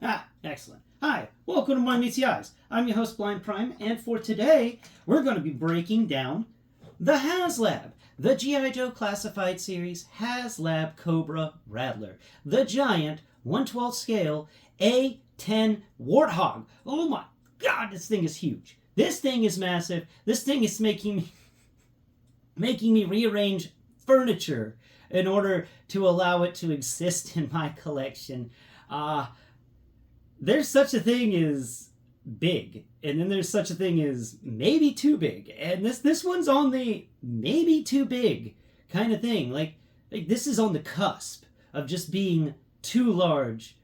Ah, excellent. Hi, welcome to My Meaty Eyes. I'm your host, Blind Prime, and for today, we're going to be breaking down the Haslab, the G.I. Joe Classified Series Haslab Cobra Rattler, the giant 1/12 scale A10 Warthog. Oh my god, this thing is huge. This thing is massive. This thing is making me rearrange furniture in order to allow it to exist in my collection. There's such a thing as big, and then there's such a thing as maybe too big, and this one's on the maybe too big kind of thing. Like this is on the cusp of just being too large,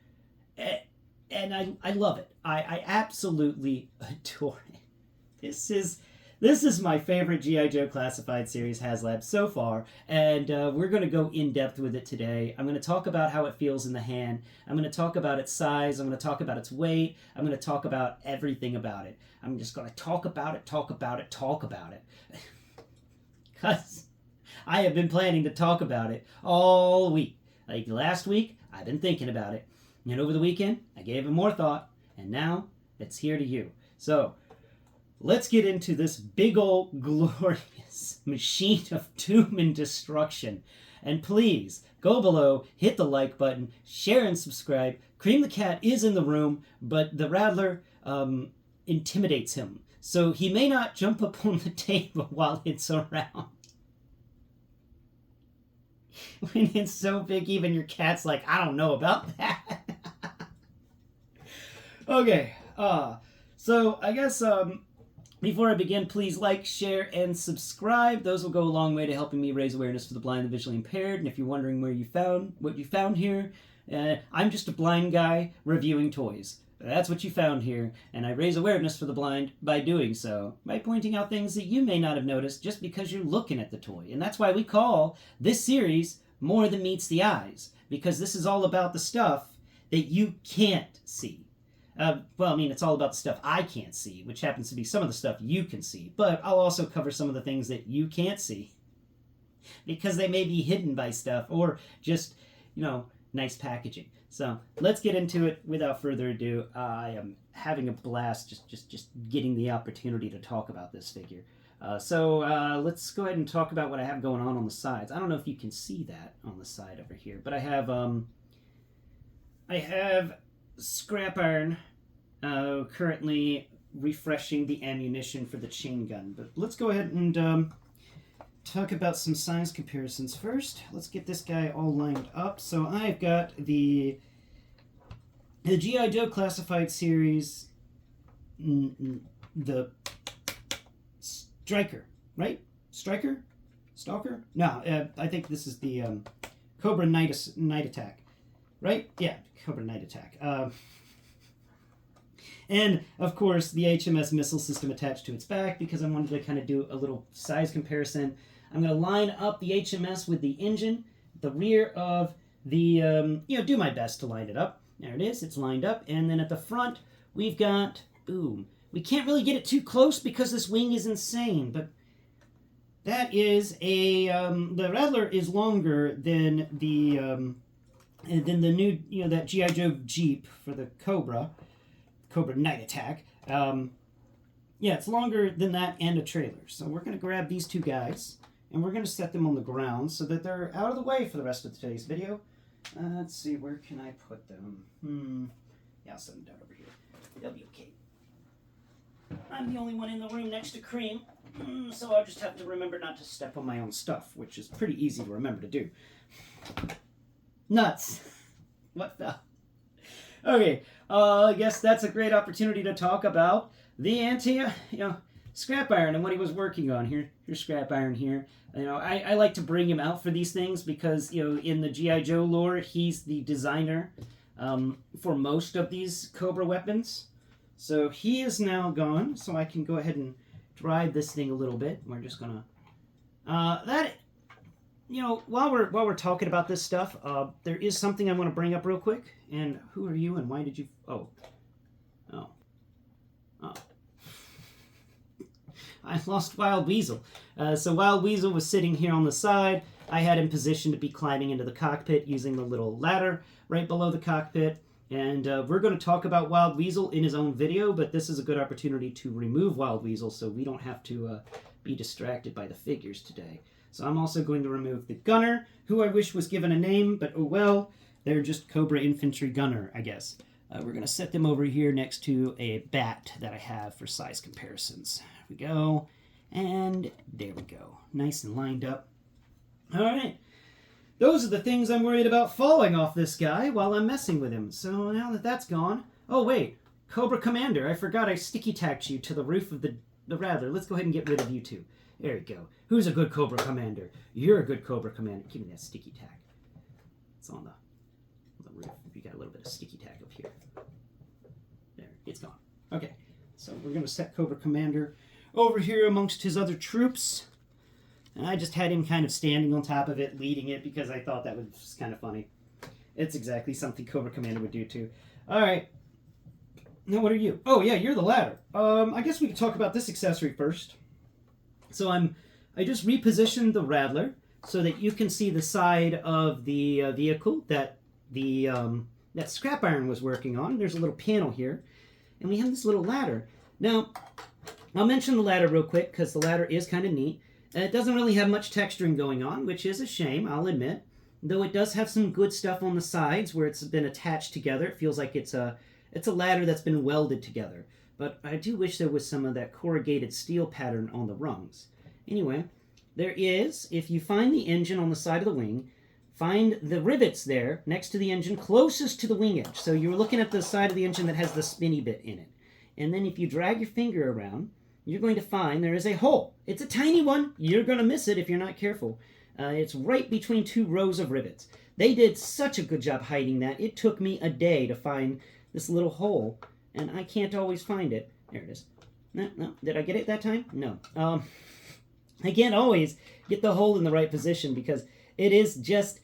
and I love it. I absolutely adore it. This is my favorite G.I. Joe Classified Series Haslab so far, and we're going to go in-depth with it today. I'm going to talk about how it feels in the hand. I'm going to talk about its size. I'm going to talk about its weight. I'm going to talk about everything about it. I'm just going to talk about it. Because I have been planning to talk about it all week. Like last week, I've been thinking about it. And over the weekend, I gave it more thought, and now it's here to you. So, let's get into this big old glorious machine of doom and destruction. And please, go below, hit the like button, share and subscribe. Kream the cat is in the room, but the Rattler intimidates him. So he may not jump up on the table while it's around. When it's so big, even your cat's like, I don't know about that. Okay, so I guess, before I begin, please like, share, and subscribe. Those will go a long way to helping me raise awareness for the blind and visually impaired. And if you're wondering what you found here, I'm just a blind guy reviewing toys. That's what you found here, and I raise awareness for the blind by doing so, by pointing out things that you may not have noticed just because you're looking at the toy. And that's why we call this series More Than Meets the Eyes, because this is all about the stuff that you can't see. Well, I mean, it's all about the stuff I can't see, which happens to be some of the stuff you can see. But I'll also cover some of the things that you can't see, because they may be hidden by stuff or just, nice packaging. So let's get into it without further ado. I am having a blast just getting the opportunity to talk about this figure. So let's go ahead and talk about what I have going on the sides. I don't know if you can see that on the side over here, but I have scrap iron currently refreshing the ammunition for the chain gun. But let's go ahead and talk about some size comparisons first. Let's get this guy all lined up. So I've got the G.I. Joe Classified Series, the Striker, right? Striker? Stalker? No, I think this is the Cobra Night Attack, right? Yeah, Cobra Night Attack. And, of course, the HMS missile system attached to its back, because I wanted to kind of do a little size comparison. I'm going to line up the HMS with the engine, the rear of the, do my best to line it up. There it is, it's lined up. And then at the front, we've got, boom. We can't really get it too close because this wing is insane, but that is the Rattler is longer than the new, that G.I. Joe Jeep for the Cobra Night Attack. Yeah, it's longer than that and a trailer. So we're going to grab these two guys, and we're going to set them on the ground so that they're out of the way for the rest of today's video. Let's see, where can I put them? Yeah, I'll set them down over here. They'll be okay. I'm the only one in the room next to Kream, so I'll just have to remember not to step on my own stuff, which is pretty easy to remember to do. Nuts. What the? Okay, I guess that's a great opportunity to talk about the scrap iron and what he was working on. Here's scrap iron here. I like to bring him out for these things because, in the G.I. Joe lore, he's the designer for most of these Cobra weapons. So he is now gone, so I can go ahead and dry this thing a little bit. We're just gonna while we're talking about this stuff, there is something I want to bring up real quick. And who are you and why did you? Oh. I lost Wild Weasel. So Wild Weasel was sitting here on the side. I had him positioned to be climbing into the cockpit using the little ladder right below the cockpit. And we're going to talk about Wild Weasel in his own video, but this is a good opportunity to remove Wild Weasel so we don't have to be distracted by the figures today. So I'm also going to remove the Gunner, who I wish was given a name, but oh well, they're just Cobra Infantry Gunner, I guess. We're going to set them over here next to a b.a.t that I have for size comparisons. There we go. And there we go. Nice and lined up. All right. Those are the things I'm worried about falling off this guy while I'm messing with him. So now that that's gone... Oh, wait. Cobra Commander. I forgot I sticky tacked you to the roof of the Rattler. Let's go ahead and get rid of you two. There we go. Who's a good Cobra Commander? You're a good Cobra Commander. Give me that sticky tack. It's on the roof. You got a little bit of sticky tack up here. There. It's gone. Okay. So we're going to set Cobra Commander over here amongst his other troops. And I just had him kind of standing on top of it, leading it, because I thought that was kind of funny. It's exactly something Cobra Commander would do, too. All right. Now, what are you? Oh, yeah, you're the ladder. I guess we could talk about this accessory first. So I just repositioned the Rattler so that you can see the side of the vehicle that that scrap iron was working on. There's a little panel here. And we have this little ladder. Now, I'll mention the ladder real quick, because the ladder is kind of neat. It doesn't really have much texturing going on, which is a shame, I'll admit. Though it does have some good stuff on the sides where it's been attached together. It feels like it's a ladder that's been welded together. But I do wish there was some of that corrugated steel pattern on the rungs. Anyway, there is, if you find the engine on the side of the wing, find the rivets there next to the engine closest to the wing edge. So you're looking at the side of the engine that has the spinny bit in it. And then if you drag your finger around, you're going to find there is a hole. It's a tiny one. You're going to miss it if you're not careful. It's right between two rows of rivets. They did such a good job hiding that. It took me a day to find this little hole, and I can't always find it. There it is. No. Did I get it that time? No. I can't always get the hole in the right position because it is just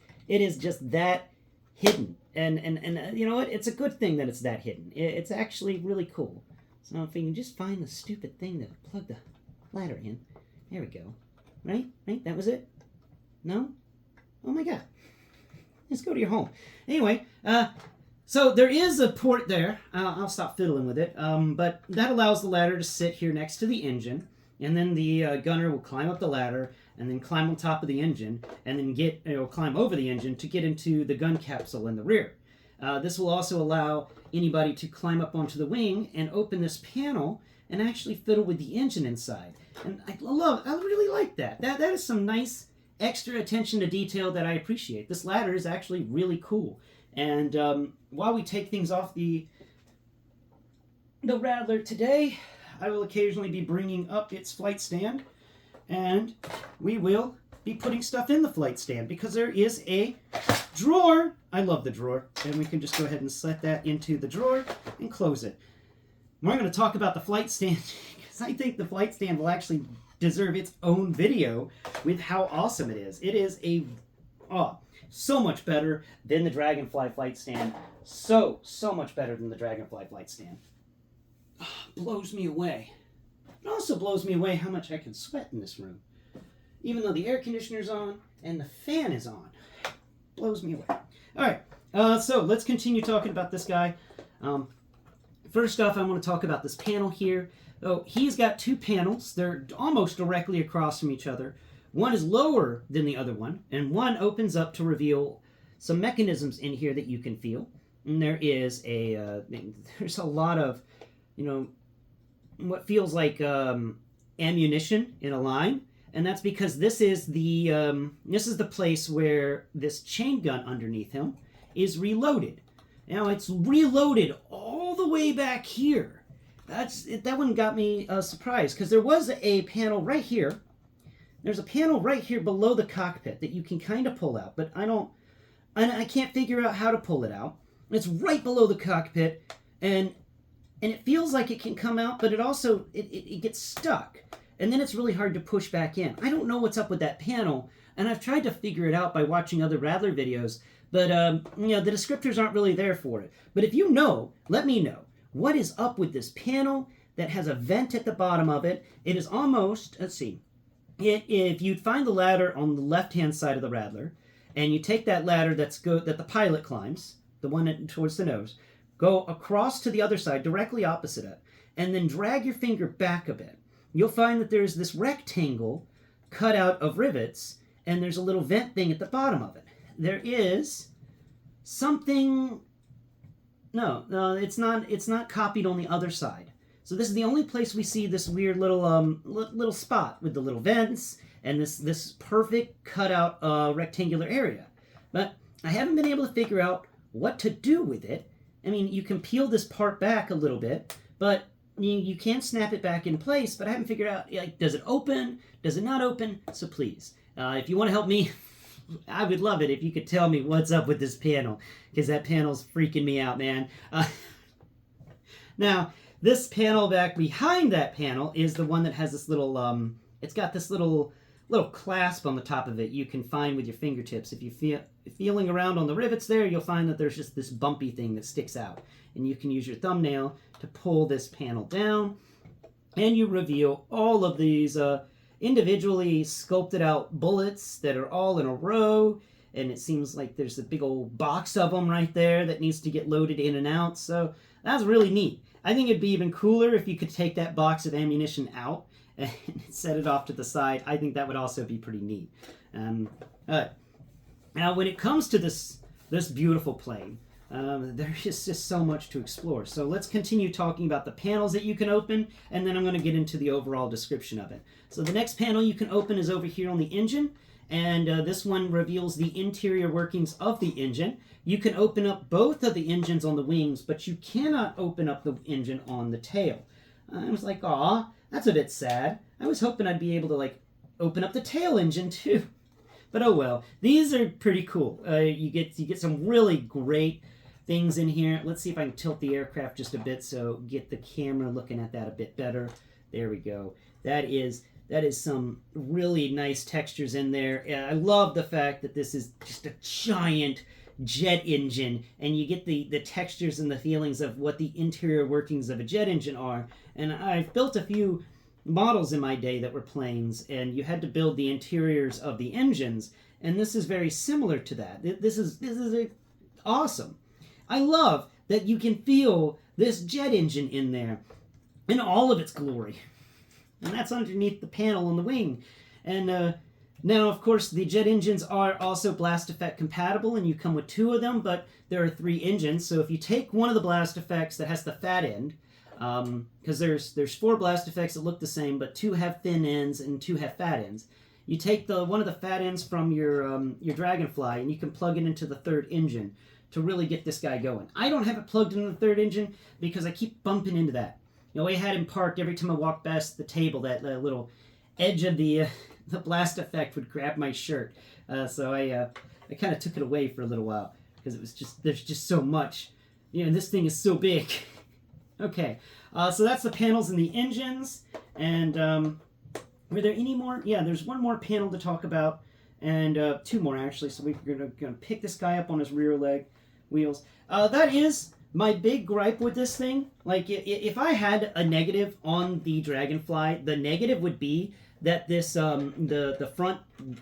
that hidden. And you know what? It's a good thing that it's that hidden. It's actually really cool. So if we can just find the stupid thing that plugged the ladder in. There we go. Right? That was it? No? Oh my god. Let's go to your home. Anyway, so there is a port there. I'll stop fiddling with it. But that allows the ladder to sit here next to the engine. And then the gunner will climb up the ladder and then climb on top of the engine and then climb over the engine to get into the gun capsule in the rear. This will also allow anybody to climb up onto the wing and open this panel and actually fiddle with the engine inside. And I really like that. That is some nice extra attention to detail that I appreciate. This ladder is actually really cool. And while we take things off the Rattler today, I will occasionally be bringing up its flight stand, and we will be putting stuff in the flight stand because there is a drawer. I love the drawer, and we can just go ahead and set that into the drawer and close it. We're going to talk about the flight stand because I think the flight stand will actually deserve its own video with how awesome it is. It is so much better than the Dragonfly flight stand. So much better than the Dragonfly flight stand. Blows me away. It also blows me away how much I can sweat in this room. Even though the air conditioner's on and the fan is on. Blows me away. Alright, so let's continue talking about this guy. First off, I want to talk about this panel here. Oh, he's got two panels. They're almost directly across from each other. One is lower than the other one, and one opens up to reveal some mechanisms in here that you can feel. And there is there's a lot of, what feels like ammunition in a line, and that's because this is the place where this chain gun underneath him is reloaded. Now it's reloaded all the way back here. That one got me surprised because there was a panel right here. There's a panel right here below the cockpit that you can kind of pull out, but I can't figure out how to pull it out. It's right below the cockpit, and it feels like it can come out, but it also it gets stuck, and then it's really hard to push back in. I don't know what's up with that panel, and I've tried to figure it out by watching other Rattler videos, but the descriptors aren't really there for it. But if you know, let me know. What is up with this panel that has a vent at the bottom of it? It is almost, let's see, if you find the ladder on the left-hand side of the Rattler, and you take that ladder that the pilot climbs, the one towards the nose, go across to the other side, directly opposite it, and then drag your finger back a bit. You'll find that there's this rectangle cut out of rivets, and there's a little vent thing at the bottom of it. There is something... No, it's not copied on the other side. So this is the only place we see this weird little spot with the little vents and this perfect cutout rectangular area. But I haven't been able to figure out what to do with it. I mean, you can peel this part back a little bit, but you can snap it back in place, but I haven't figured out, like, does it open? Does it not open? So please, if you want to help me, I would love it if you could tell me what's up with this panel, because that panel's freaking me out, man. Now, this panel back behind that panel is the one that has this little, it's got this little clasp on the top of it you can find with your fingertips. If you feeling around on the rivets there, you'll find that there's just this bumpy thing that sticks out. And you can use your thumbnail to pull this panel down, and you reveal all of these individually sculpted out bullets that are all in a row, and it seems like there's a big old box of them right there that needs to get loaded in and out. So that's really neat. I think it'd be even cooler if you could take that box of ammunition out and set it off to the side. I think that would also be pretty neat. Now, when it comes to this beautiful plane, there's just so much to explore. So let's continue talking about the panels that you can open, and then I'm going to get into the overall description of it. So the next panel you can open is over here on the engine, and this one reveals the interior workings of the engine. You can open up both of the engines on the wings, but you cannot open up the engine on the tail. I was like, aw, that's a bit sad. I was hoping I'd be able to, like, open up the tail engine too. But oh well, these are pretty cool. You get some really great things in here. Let's see if I can tilt the aircraft just a bit so get the camera looking at that a bit better. There we go. That is some really nice textures in there. I love the fact that this is just a giant jet engine, and you get the textures and the feelings of what the interior workings of a jet engine are. And I've built a few models in my day that were planes, and you had to build the interiors of the engines, and this is very similar to that. This is awesome. I love that you can feel this jet engine in there in all of its glory. And that's underneath the panel on the wing. And now, of course, the jet engines are also blast effect compatible, and you come with 2 of them, but there are 3 engines. So if you take one of the blast effects that has the fat end, because there's 4 blast effects that look the same, but 2 have thin ends and 2 have fat ends. You take one of the fat ends from your Dragonfly, and you can plug it into the 3rd engine to really get this guy going. I don't have it plugged into the 3rd engine because I keep bumping into that. You know, I had him parked every time I walked past the table. That little edge of the blast effect would grab my shirt. So I kind of took it away for a little while because it was there's just so much. You know, this thing is so big. Okay, so that's the panels and the engines. And were there any more? Yeah, there's one more panel to talk about, and 2 more actually. So we're gonna pick this guy up on his rear leg wheels. That is my big gripe with this thing. Like, if I had a negative on the Dragonfly, the negative would be that this the front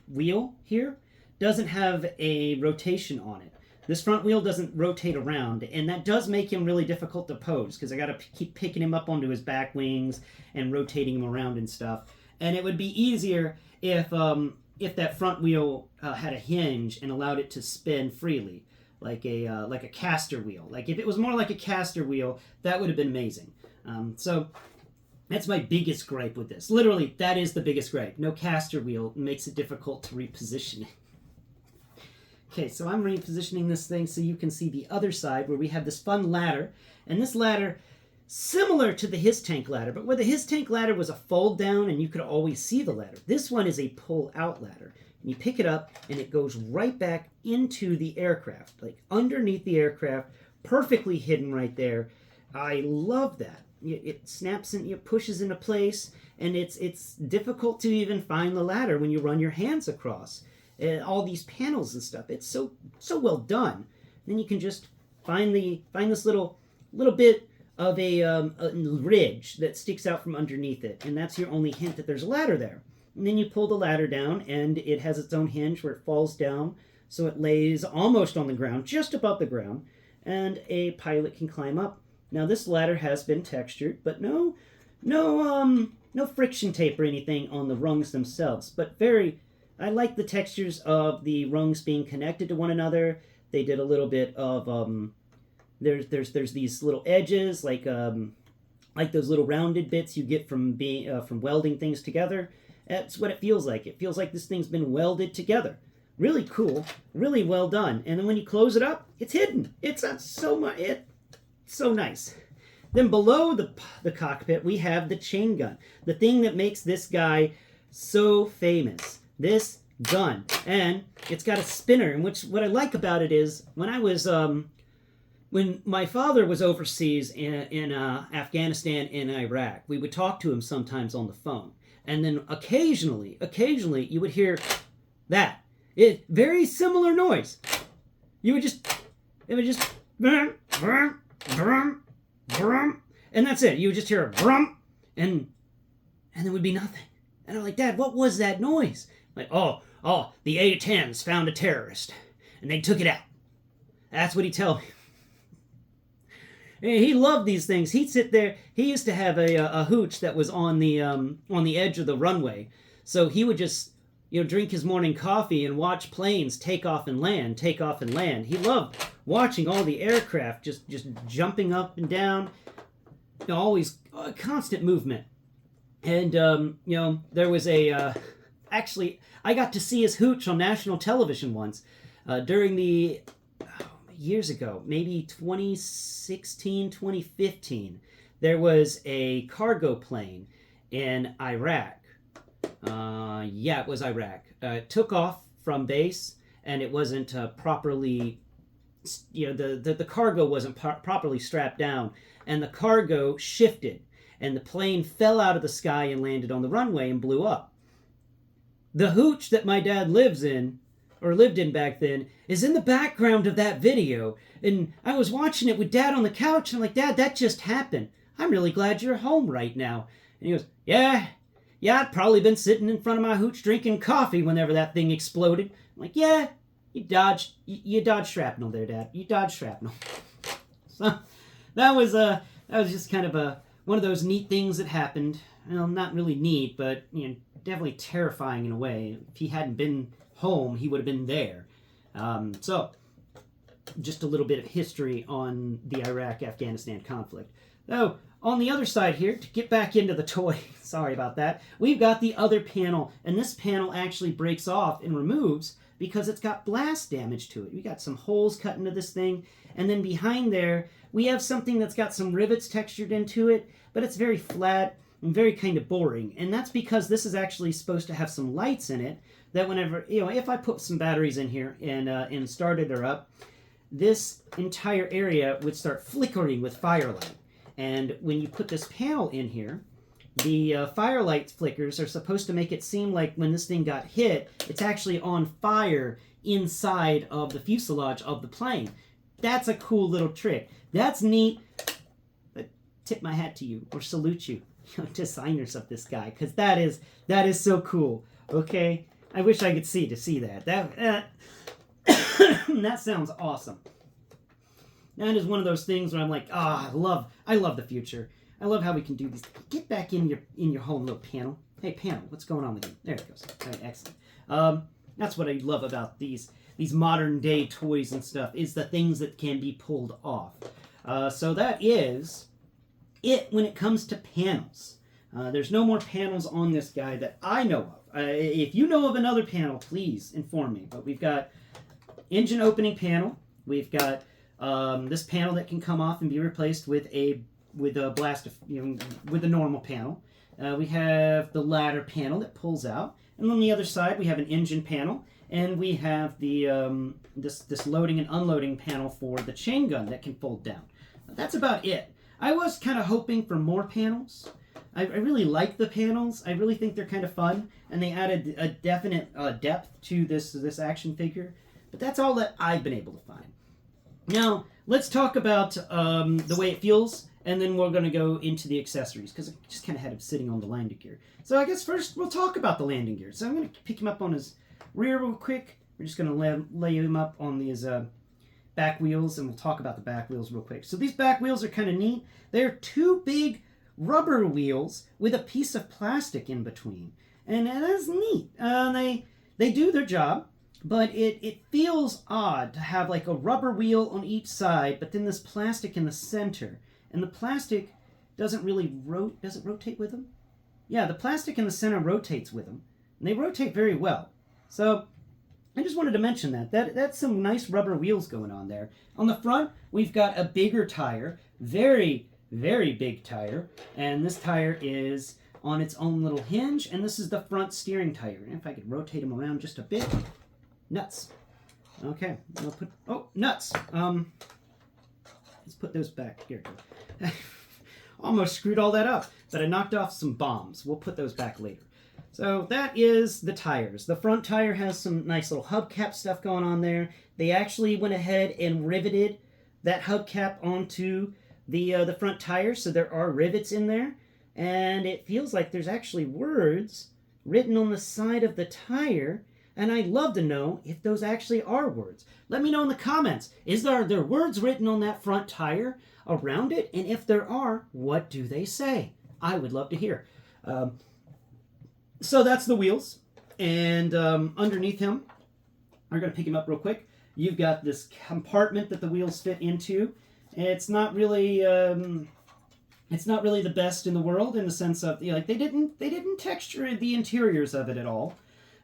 wheel here doesn't have a rotation on it. This front wheel doesn't rotate around, and that does make him really difficult to pose because I got to keep picking him up onto his back wings and rotating him around and stuff. And it would be easier if that front wheel had a hinge and allowed it to spin freely, like a caster wheel. Like, if it was more like a caster wheel, that would have been amazing. So that's my biggest gripe with this. Literally, that is the biggest gripe. No caster wheel makes it difficult to reposition it. Okay, so I'm repositioning this thing so you can see the other side where we have this fun ladder. And this ladder, similar to the His Tank ladder, but where the His Tank ladder was a fold down and you could always see the ladder. This one is a pull out ladder. And you pick it up and it goes right back into the aircraft, like underneath the aircraft, perfectly hidden right there. I love that. It snaps and it pushes into place, and it's difficult to even find the ladder when you run your hands across all these panels and stuff. It's so well done. Then you can just find this little bit of a ridge that sticks out from underneath it, and that's your only hint that there's a ladder there. And then you pull the ladder down, and it has its own hinge where it falls down, so it lays almost on the ground, just above the ground. and a pilot can climb up. Now this ladder has been textured, but no friction tape or anything on the rungs themselves. But I like the textures of the rungs being connected to one another. They did a little bit of there's these little edges like those little rounded bits you get from welding things together. That's what it feels like. It feels like this thing's been welded together. Really cool, really well done. And then when you close it up, it's hidden. It's so nice. Then below the cockpit, we have the chain gun, the thing that makes this guy so famous. This gun, and it's got a spinner. And what I like about it is when my father was overseas in Afghanistan and Iraq, we would talk to him sometimes on the phone, and then occasionally you would hear that. Very similar noise. It would just brum, brum, brum, brum, and that's it. You would just hear a brum, and there would be nothing. And I'm like, Dad, what was that noise? Like, oh, the A-10s found a terrorist, and they took it out. That's what he'd tell me. And he loved these things. He'd sit there. He used to have a hooch that was on the edge of the runway, so he would just drink his morning coffee and watch planes take off and land. He loved watching all the aircraft just jumping up and down, always constant movement. And there was actually I got to see his hooch on national television once during the years ago, maybe 2016, 2015. There was a cargo plane in Iraq. It was Iraq. It took off from base, and it wasn't properly, the cargo wasn't properly strapped down, and the cargo shifted, and the plane fell out of the sky and landed on the runway and blew up. The hooch that my dad lived in back then, is in the background of that video, and I was watching it with Dad on the couch, and I'm like, Dad, that just happened. I'm really glad you're home right now. And he goes, yeah, I'd probably been sitting in front of my hooch drinking coffee whenever that thing exploded. I'm like, yeah, you dodged shrapnel there, Dad. You dodged shrapnel. So that was just kind of one of those neat things that happened. Well, not really neat, but definitely terrifying in a way. If he hadn't been home, he would have been there. So just a little bit of history on the Iraq-Afghanistan conflict. Now, on the other side here, to get back into the toy, sorry about that, we've got the other panel, and this panel actually breaks off and removes because it's got blast damage to it. We got some holes cut into this thing, and then behind there, we have something that's got some rivets textured into it, but it's very flat and very kind of boring, and that's because this is actually supposed to have some lights in it that whenever, if I put some batteries in here and started her up, this entire area would start flickering with firelight. And when you put this panel in here, the firelight flickers are supposed to make it seem like when this thing got hit, it's actually on fire inside of the fuselage of the plane. That's a cool little trick. That's neat. But tip my hat to you, or salute you, designers of this guy, because that is so cool. Okay, I wish I could see that. That sounds awesome. That is one of those things where I'm like, I love the future. I love how we can do these. Get back in your home, little panel. Hey, panel, what's going on with you? There it goes. All right, excellent. That's what I love about these modern day toys and stuff, is the things that can be pulled off. So that is it when it comes to panels. There's no more panels on this guy that I know of. If you know of another panel, please inform me. But we've got engine opening panel. We've got this panel that can come off and be replaced with a blast, with a normal panel. We have the ladder panel that pulls out, and on the other side we have an engine panel, and we have the this loading and unloading panel for the chain gun that can fold down. That's about it. I was kind of hoping for more panels. I really like the panels. I really think they're kind of fun, and they added a definite depth to this action figure. But that's all that I've been able to find. Now, let's talk about the way it feels, and then we're going to go into the accessories, because I just kind of had him sitting on the landing gear. So I guess first we'll talk about the landing gear. So I'm going to pick him up on his rear real quick. We're just going to lay him up on these back wheels, and we'll talk about the back wheels real quick. So these back wheels are kind of neat. They're two big rubber wheels with a piece of plastic in between, and that's neat. They do their job, but it feels odd to have like a rubber wheel on each side, but then this plastic in the center, and the plastic doesn't really does it rotate with them? Yeah, the plastic in the center rotates with them, and they rotate very well. So I just wanted to mention that's some nice rubber wheels going on there. On the front, we've got a bigger tire, very, very big tire, and this tire is on its own little hinge, and this is the front steering tire. And if I could rotate them around just a bit, nuts. Okay, we'll put, oh, nuts. Let's put those back. Here we go. Almost screwed all that up, but I knocked off some bombs. We'll put those back later. So that is the tires. The front tire has some nice little hubcap stuff going on there. They actually went ahead and riveted that hubcap onto the front tire, so there are rivets in there. And it feels like there's actually words written on the side of the tire, and I'd love to know if those actually are words. Let me know in the comments. Are there words written on that front tire around it? And if there are, what do they say? I would love to hear. So that's the wheels, and underneath him, I'm going to pick him up real quick. You've got this compartment that the wheels fit into. It's not really the best in the world in the sense of, you know, like they didn't texture the interiors of it at all.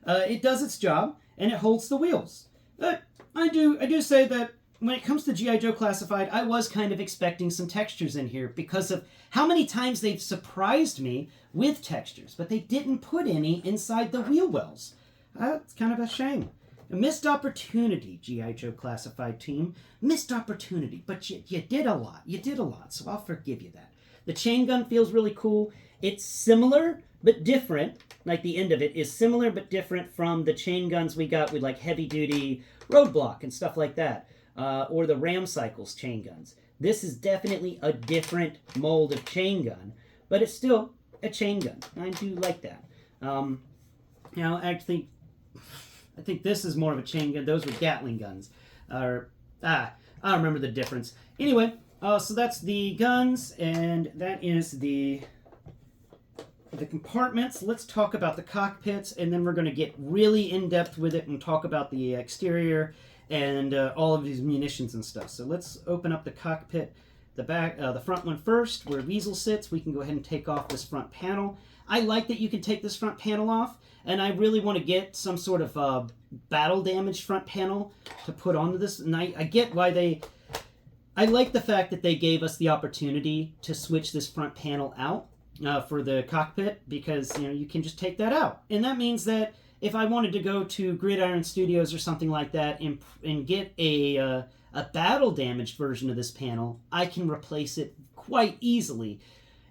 It does its job and it holds the wheels. But I do say that when it comes to G.I. Joe Classified, I was kind of expecting some textures in here because of how many times they've surprised me with textures, but they didn't put any inside the wheel wells. It's kind of a shame. A missed opportunity, G.I. Joe Classified team. Missed opportunity, but you did a lot. You did a lot, so I'll forgive you that. The chain gun feels really cool. It's similar, but different. Like the end of it is similar, but different from the chain guns we got with like heavy-duty Roadblock and stuff like that. Or the Ram Cycles chain guns. This is definitely a different mold of chain gun, but it's still a chain gun. I do like that. Now, actually, I think this is more of a chain gun. Those were Gatling guns. I don't remember the difference. Anyway, so that's the guns, and that is the compartments. Let's talk about the cockpits, and then we're going to get really in-depth with it and talk about the exterior and all of these munitions and stuff. So let's open up the cockpit, the front one first, where Weasel sits. We can go ahead and take off this front panel. I like that you can take this front panel off, and I really want to get some sort of battle damaged front panel to put onto this. And I get why I like the fact that they gave us the opportunity to switch this front panel out for the cockpit, because you can just take that out, and that means that if I wanted to go to Gridiron Studios or something like that and get a battle damaged version of this panel, I can replace it quite easily.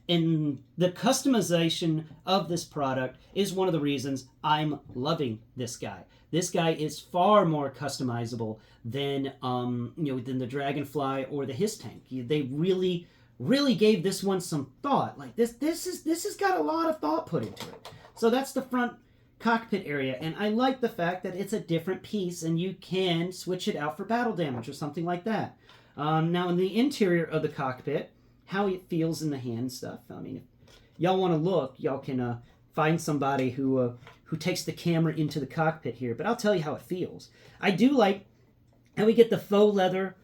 And the customization of this product is one of the reasons I'm loving this guy. This guy is far more customizable than than the Dragonfly or the His Tank. They really, really gave this one some thought. Like this has got a lot of thought put into it. So that's the front cockpit area, and I like the fact that it's a different piece and you can switch it out for battle damage or something like that. Now in the interior of the cockpit, how it feels in the hand stuff, I mean, if y'all want to look, y'all can find somebody who takes the camera into the cockpit here, but I'll tell you how it feels. I do like how we get the faux leather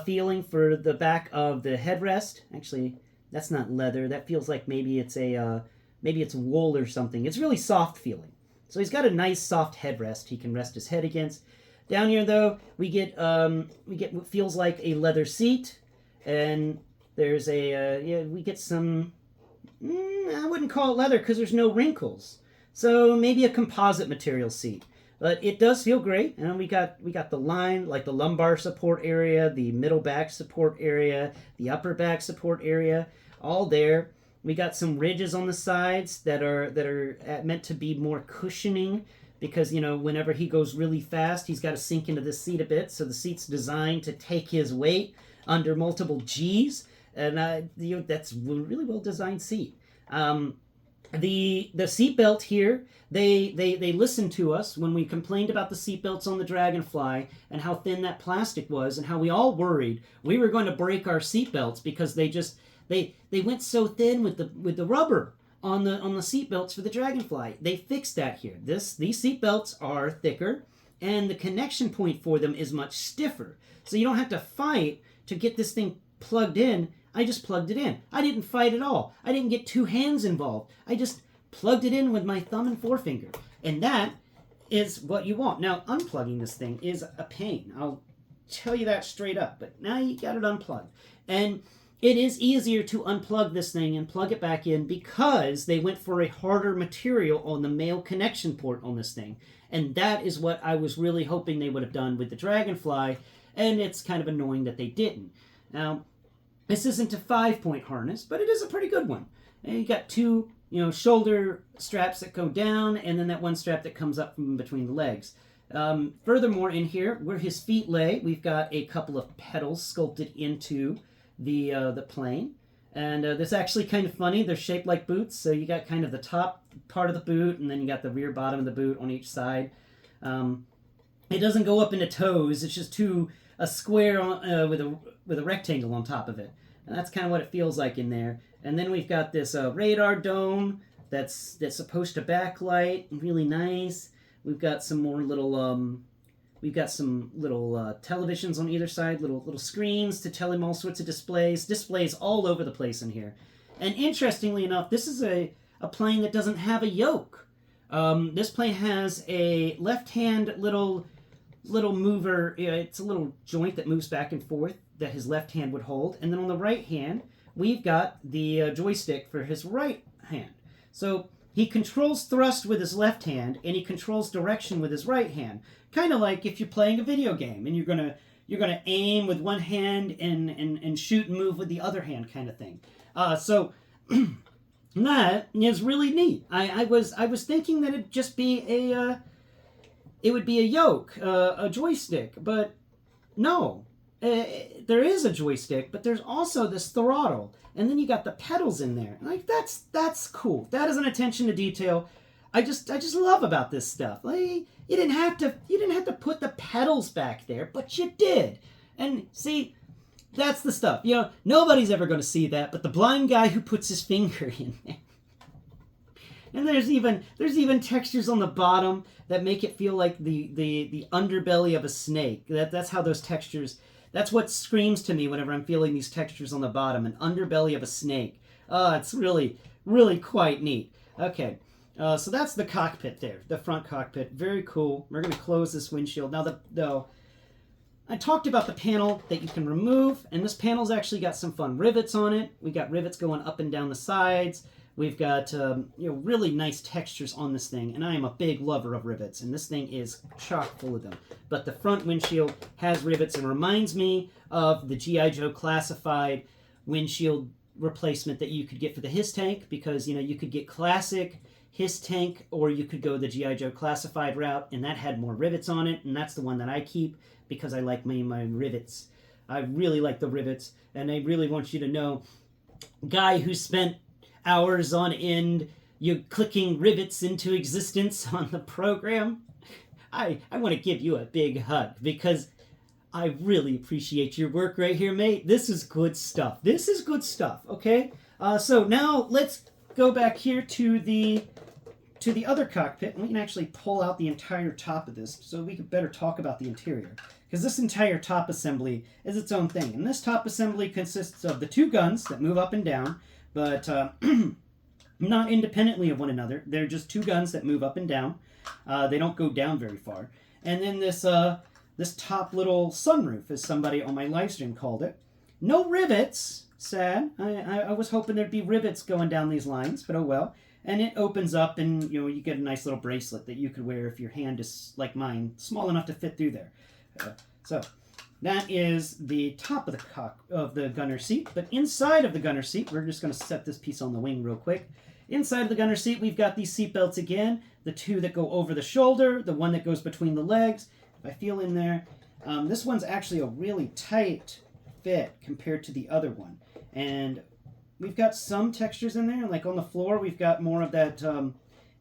feeling for the back of the headrest. Actually, that's not leather, that feels like maybe it's wool or something. It's really soft feeling. So he's got a nice soft headrest he can rest his head against. Down here though, we get what feels like a leather seat, and there's we get some, I wouldn't call it leather because there's no wrinkles. So maybe a composite material seat. But it does feel great, and we got the line, like the lumbar support area, the middle back support area, the upper back support area, all there. We got some ridges on the sides that are meant to be more cushioning, because whenever he goes really fast, he's got to sink into this seat a bit. So the seat's designed to take his weight under multiple G's, and that's a really well designed seat. the seatbelt here, they listened to us when we complained about the seatbelts on the Dragonfly and how thin that plastic was and how we all worried we were going to break our seatbelts because they went so thin with the rubber on the seatbelts for the Dragonfly. They fixed that here. These seatbelts are thicker and the connection point for them is much stiffer. So you don't have to fight to get this thing plugged in. I just plugged it in. I didn't fight at all. I didn't get two hands involved. I just plugged it in with my thumb and forefinger. And that is what you want. Now, unplugging this thing is a pain. I'll tell you that straight up. But now you got it unplugged. And it is easier to unplug this thing and plug it back in because they went for a harder material on the male connection port on this thing. And that is what I was really hoping they would have done with the Dragonfly. And it's kind of annoying that they didn't. Now, this isn't a 5-point harness, but it is a pretty good one. And you got two, shoulder straps that go down, and then that one strap that comes up from between the legs. Furthermore, in here, where his feet lay, we've got a couple of pedals sculpted into the plane. And this is actually kind of funny. They're shaped like boots, so you got kind of the top part of the boot, and then you got the rear bottom of the boot on each side. It doesn't go up into toes. It's just a square with a rectangle on top of it. And that's kind of what it feels like in there. And then we've got this radar dome that's supposed to backlight. Really nice. We've got some more little televisions on either side, little screens to tell him all sorts of displays all over the place in here. And interestingly enough, this is a plane that doesn't have a yoke. This plane has a left-hand little mover. It's a little joint that moves back and forth that his left hand would hold. And then on the right hand, we've got the joystick for his right hand. So he controls thrust with his left hand, and he controls direction with his right hand. Kind of like if you're playing a video game and you're gonna aim with one hand and shoot and move with the other hand, kind of thing. So that is really neat. I was thinking that it'd just be it would be a yoke, a joystick, but no. There is a joystick, but there's also this throttle, and then you got the pedals in there. Like that's cool. That is an attention to detail I just love about this stuff. Like, you didn't have to put the pedals back there, but you did. And see, that's the stuff. Nobody's ever going to see that, but the blind guy who puts his finger in there. And there's even textures on the bottom that make it feel like the underbelly of a snake. That's how those textures. That's what screams to me whenever I'm feeling these textures on the bottom, an underbelly of a snake. It's really, really quite neat. Okay, so that's the cockpit there, the front cockpit. Very cool. We're going to close this windshield. Now, I talked about the panel that you can remove, and this panel's actually got some fun rivets on it. We got rivets going up and down the sides. We've got really nice textures on this thing, and I am a big lover of rivets, and this thing is chock full of them. But the front windshield has rivets and reminds me of the G.I. Joe Classified windshield replacement that you could get for the His Tank, because you could get classic His Tank, or you could go the G.I. Joe Classified route, and that had more rivets on it, and that's the one that I keep because I like my rivets. I really like the rivets, and I really want you to know, guy who spent hours on end, you clicking rivets into existence on the program, I want to give you a big hug, because I really appreciate your work right here, mate. This is good stuff. Okay? So now let's go back here to the other cockpit, and we can actually pull out the entire top of this so we could better talk about the interior. Because this entire top assembly is its own thing. And this top assembly consists of the two guns that move up and down, but not independently of one another. They're just two guns that move up and down. They don't go down very far. And then this top little sunroof, as somebody on my live stream called it. No rivets, sad. I was hoping there'd be rivets going down these lines, but oh well. And it opens up, and you get a nice little bracelet that you could wear if your hand is, like mine, small enough to fit through there. So that is the top of the gunner seat. But inside of the gunner seat, we're just going to set this piece on the wing real quick. Inside of the gunner seat, we've got these seat belts again. The two that go over the shoulder, the one that goes between the legs. If I feel in there, this one's actually a really tight fit compared to the other one. And we've got some textures in there. Like on the floor, we've got more of that.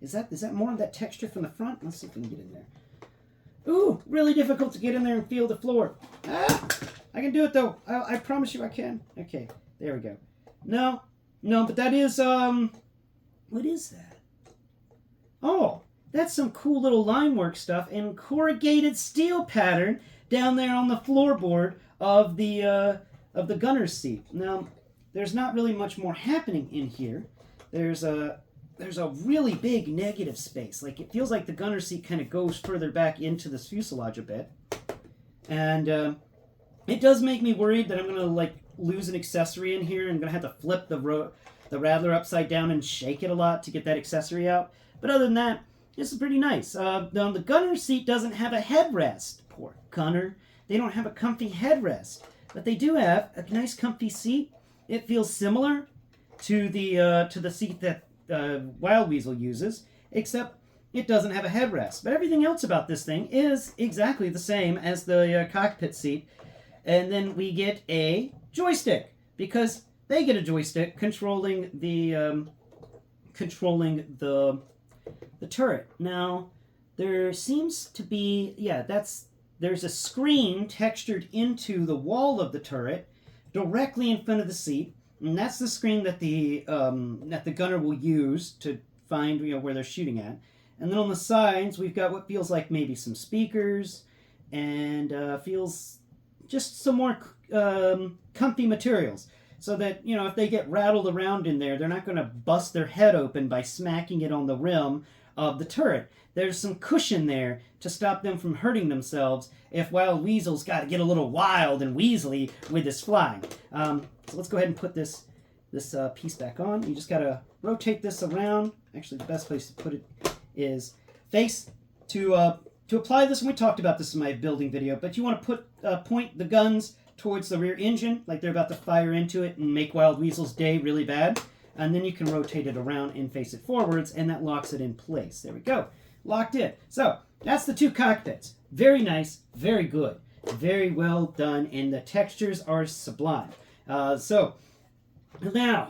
Is that more of that texture from the front? Let's see if we can get in there. Ooh, really difficult to get in there and feel the floor. Ah, I can do it though. I promise you I can. Okay, there we go. No, but that is what is that? Oh, that's some cool little line work stuff and corrugated steel pattern down there on the floorboard of the gunner's seat. Now, there's not really much more happening in here. There's a really big negative space. Like, it feels like the gunner's seat kind of goes further back into this fuselage a bit. And it does make me worried that I'm going to, like, lose an accessory in here. I'm going to have to flip the Rattler upside down and shake it a lot to get that accessory out. But other than that, this is pretty nice. The gunner's seat doesn't have a headrest. Poor gunner. They don't have a comfy headrest. But they do have a nice comfy seat. It feels similar to the seat that Wild Weasel uses, except it doesn't have a headrest. But everything else about this thing is exactly the same as the cockpit seat. And then we get a joystick, because they get a joystick controlling the turret. Now, there seems to be, there's a screen textured into the wall of the turret directly in front of the seat, and that's the screen that the gunner will use to find where they're shooting at. And then on the sides, we've got what feels like maybe some speakers, and feels just some more comfy materials, so that if they get rattled around in there, they're not going to bust their head open by smacking it on the rim of the turret. There's some cushion there to stop them from hurting themselves if Wild Weasel's got to get a little wild and weaselly with his flying. So let's go ahead and put this piece back on. You just got to rotate this around. Actually, the best place to put it is face to apply this. And we talked about this in my building video, but you want to point the guns towards the rear engine, like they're about to fire into it and make Wild Weasel's day really bad. And then you can rotate it around and face it forwards, and that locks it in place. There we go. Locked in. So, that's the two cockpits. Very nice, very good, very well done, and the textures are sublime. So, now,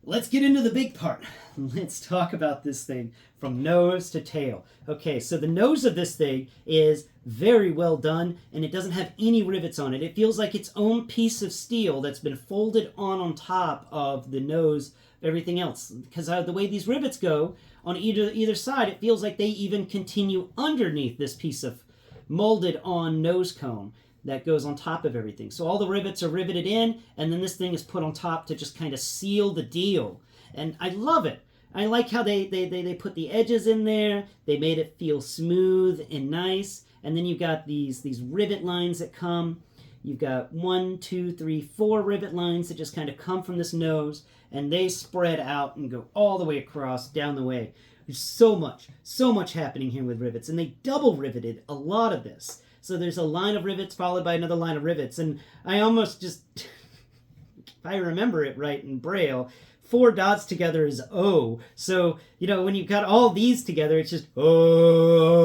let's get into the big part. Let's talk about this thing from nose to tail. Okay, so the nose of this thing is very well done, and it doesn't have any rivets on it. It feels like its own piece of steel that's been folded on top of the nose of everything else. Because the way these rivets go on either side, it feels like they even continue underneath this piece of molded on nose cone that goes on top of everything. So all the rivets are riveted in, and then this thing is put on top to just kind of seal the deal. And I love it. I like how they put the edges in there. They made it feel smooth and nice. And then you've got these rivet lines that come. You've got 1, 2, 3, 4 rivet lines that just kind of come from this nose, and they spread out and go all the way across, down the way. There's so much happening here with rivets, and they double riveted a lot of this. So there's a line of rivets followed by another line of rivets, and I almost just, if I remember it right in Braille, 4 dots together is O. So, when you've got all these together, it's just O.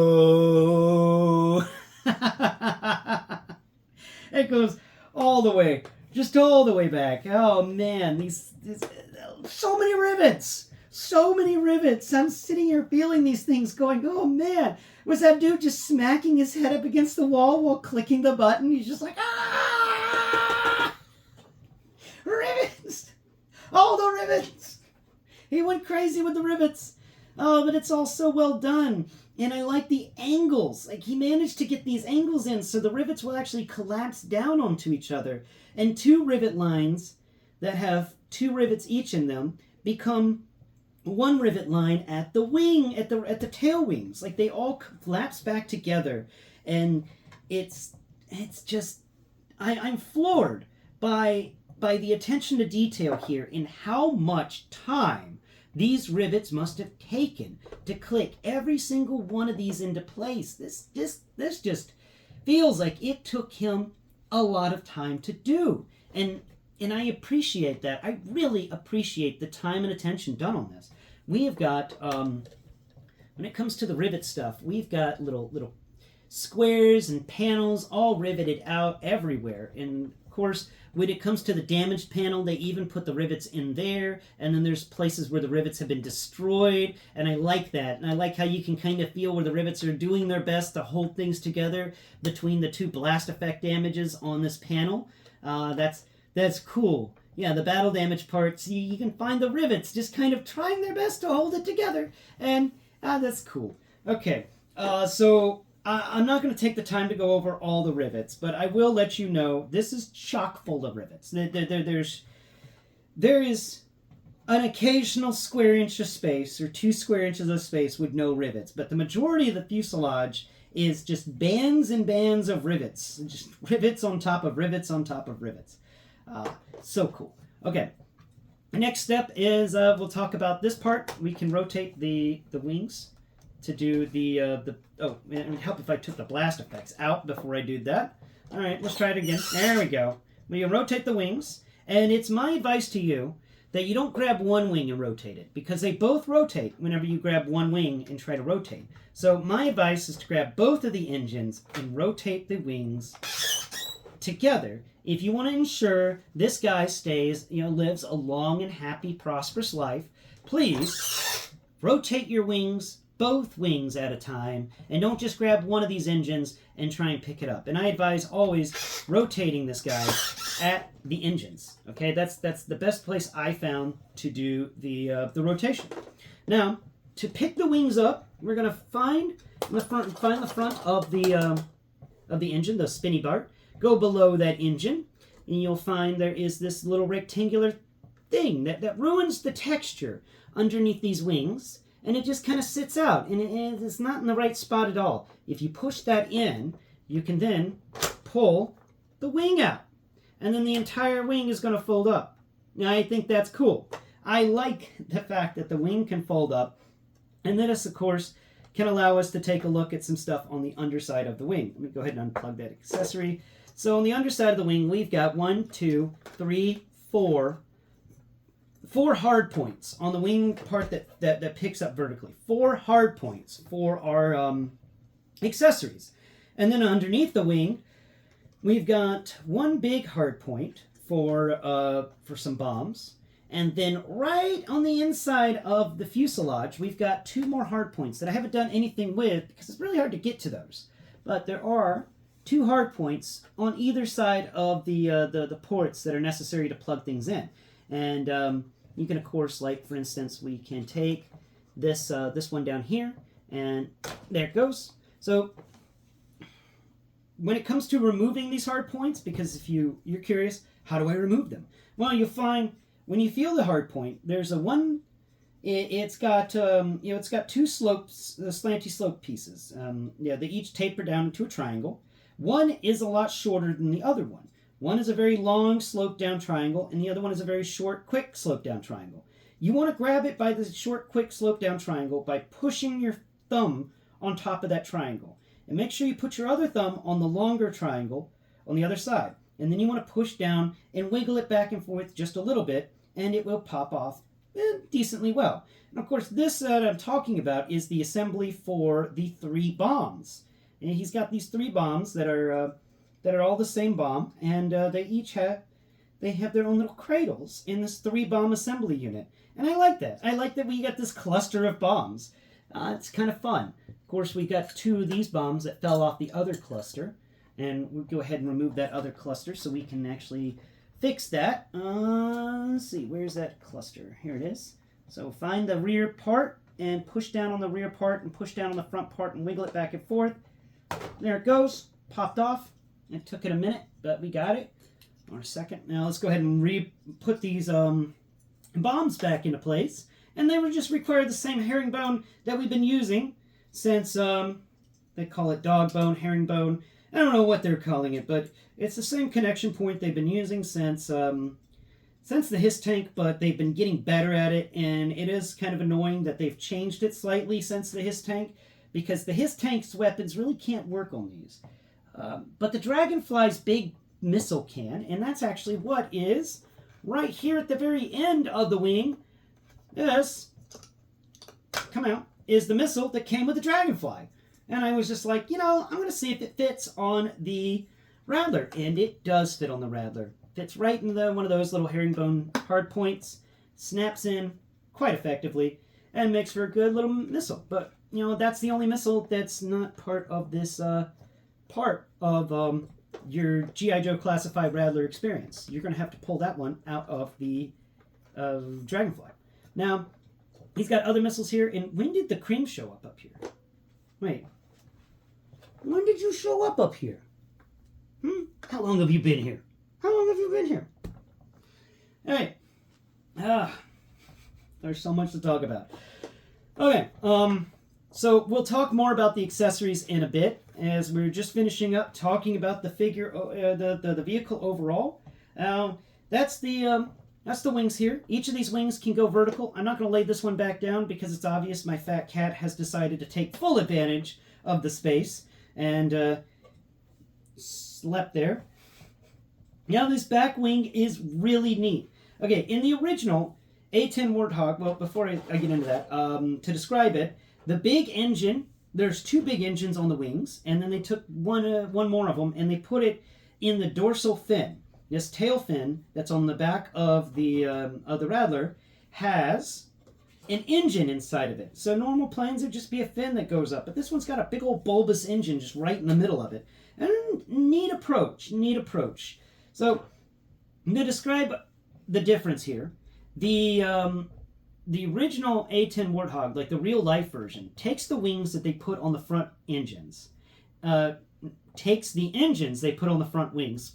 It goes all the way, just all the way back. Oh, man, these so many rivets. So many rivets. I'm sitting here feeling these things going, oh, man. Was that dude just smacking his head up against the wall while clicking the button? He's just like, ah! Rivets! All the rivets! He went crazy with the rivets. Oh, but it's all so well done. And I like the angles. Like, he managed to get these angles in so the rivets will actually collapse down onto each other. And 2 rivet lines that have 2 rivets each in them become 1 rivet line at the wing, at the tail wings. Like, they all collapse back together. And it's just, I'm floored by the attention to detail here in how much time these rivets must have taken to click every single one of these into place. This just feels like it took him a lot of time to do. And I appreciate that. I really appreciate the time and attention done on this. We have got, when it comes to the rivet stuff, we've got little squares and panels all riveted out everywhere. And of course, When it comes to the damaged panel, they even put the rivets in there, and then there's places where the rivets have been destroyed, and I like that. And I like how you can kind of feel where the rivets are doing their best to hold things together between the two blast effect damages on this panel. That's cool. Yeah, the battle damage parts, you can find the rivets just kind of trying their best to hold it together, and that's cool. Okay, so I'm not going to take the time to go over all the rivets, but I will let you know this is chock full of rivets. There is an occasional square inch of space or 2 square inches of space with no rivets, but the majority of the fuselage is just bands and bands of rivets. Just rivets on top of rivets on top of rivets. So cool. Okay, next step is we'll talk about this part. We can rotate the wings to do oh, it would help if I took the blast effects out before I do that. All right, let's try it again. There we go. We can rotate the wings, and it's my advice to you that you don't grab one wing and rotate it, because they both rotate whenever you grab one wing and try to rotate. So my advice is to grab both of the engines and rotate the wings together if you want to ensure this guy stays, lives a long and happy, prosperous life. Please rotate your wings, both wings at a time, and don't just grab one of these engines and try and pick it up. And I advise always rotating this guy at the engines. Okay, that's the best place I found to do the rotation. Now, to pick the wings up, we're gonna find the front of the engine, the spinny bar. Go below that engine, and you'll find there is this little rectangular thing that ruins the texture underneath these wings, and it just kind of sits out, and it's not in the right spot at all. If you push that in, you can then pull the wing out, and then the entire wing is going to fold up. Now, I think that's cool. I like the fact that the wing can fold up, and this, of course, can allow us to take a look at some stuff on the underside of the wing. Let me go ahead and unplug that accessory. So on the underside of the wing, we've got 1, 2, 3, 4 hard points on the wing part that picks up vertically. 4 hard points for our accessories. And then underneath the wing, we've got 1 big hard point for some bombs. And then right on the inside of the fuselage, we've got 2 more hard points that I haven't done anything with because it's really hard to get to those. But there are 2 hard points on either side of the ports that are necessary to plug things in. And you can, of course, like, for instance, we can take this one down here, and there it goes. So when it comes to removing these hard points, because if you're curious, how do I remove them? Well, you'll find when you feel the hard point, there's it's got 2 slopes, slanty slope pieces. They each taper down into a triangle. One is a lot shorter than the other one. One is a very long slope down triangle, and the other one is a very short, quick slope down triangle. You want to grab it by the short, quick slope down triangle by pushing your thumb on top of that triangle. And make sure you put your other thumb on the longer triangle on the other side. And then you want to push down and wiggle it back and forth just a little bit, and it will pop off decently well. And of course, this that I'm talking about is the assembly for the 3 bombs. And he's got these 3 bombs that are all the same bomb, and they have their own little cradles in this 3 bomb assembly unit. And I like that. I like that we got this cluster of bombs. It's kind of fun. Of course, we got 2 of these bombs that fell off the other cluster, and we'll go ahead and remove that other cluster so we can actually fix that. Let's see, where's that cluster? Here it is. So find the rear part and push down on the rear part and push down on the front part and wiggle it back and forth. There it goes. Popped off. It took it a minute, but we got it. Or a second. Now let's go ahead and put these bombs back into place. And they would just require the same herringbone that we've been using since they call it dog bone, herringbone. I don't know what they're calling it, but it's the same connection point they've been using since the Hiss tank, but they've been getting better at it, and it is kind of annoying that they've changed it slightly since the Hiss tank, because the Hiss tank's weapons really can't work on these. But the Dragonfly's big missile can, and that's actually what is right here at the very end of the wing. This, come out, is the missile that came with the Dragonfly. And I was just like, I'm going to see if it fits on the Rattler. And it does fit on the Rattler. fits right in one of those little herringbone hard points, snaps in quite effectively, and makes for a good little missile. But, you know, that's the only missile that's not part of this part of your G.I. Joe Classified Rattler experience. You're going to have to pull that one out of the Dragonfly. Now, he's got other missiles here, and when did the Kream show up here? Wait. When did you show up here? How long have you been here? How long have you been here? All right. There's so much to talk about. Okay. So we'll talk more about the accessories in a bit, as we're just finishing up talking about the figure, the vehicle overall. That's the wings here. Each of these wings can go vertical. I'm not going to lay this one back down because it's obvious my fat cat has decided to take full advantage of the space and slept there. Now this back wing is really neat. Okay, in the original A10 Warthog, well, before I get into that, to describe it, the big engine, there's two big engines on the wings, and then they took one more of them, and they put it in the dorsal fin. This tail fin that's on the back of the Rattler has an engine inside of it. So normal planes would just be a fin that goes up, but this one's got a big old bulbous engine just right in the middle of it. And neat approach. So I'm going to describe the difference here. The original A10 Warthog, like the real life version, takes the wings that they put on the front engines, takes the engines they put on the front wings.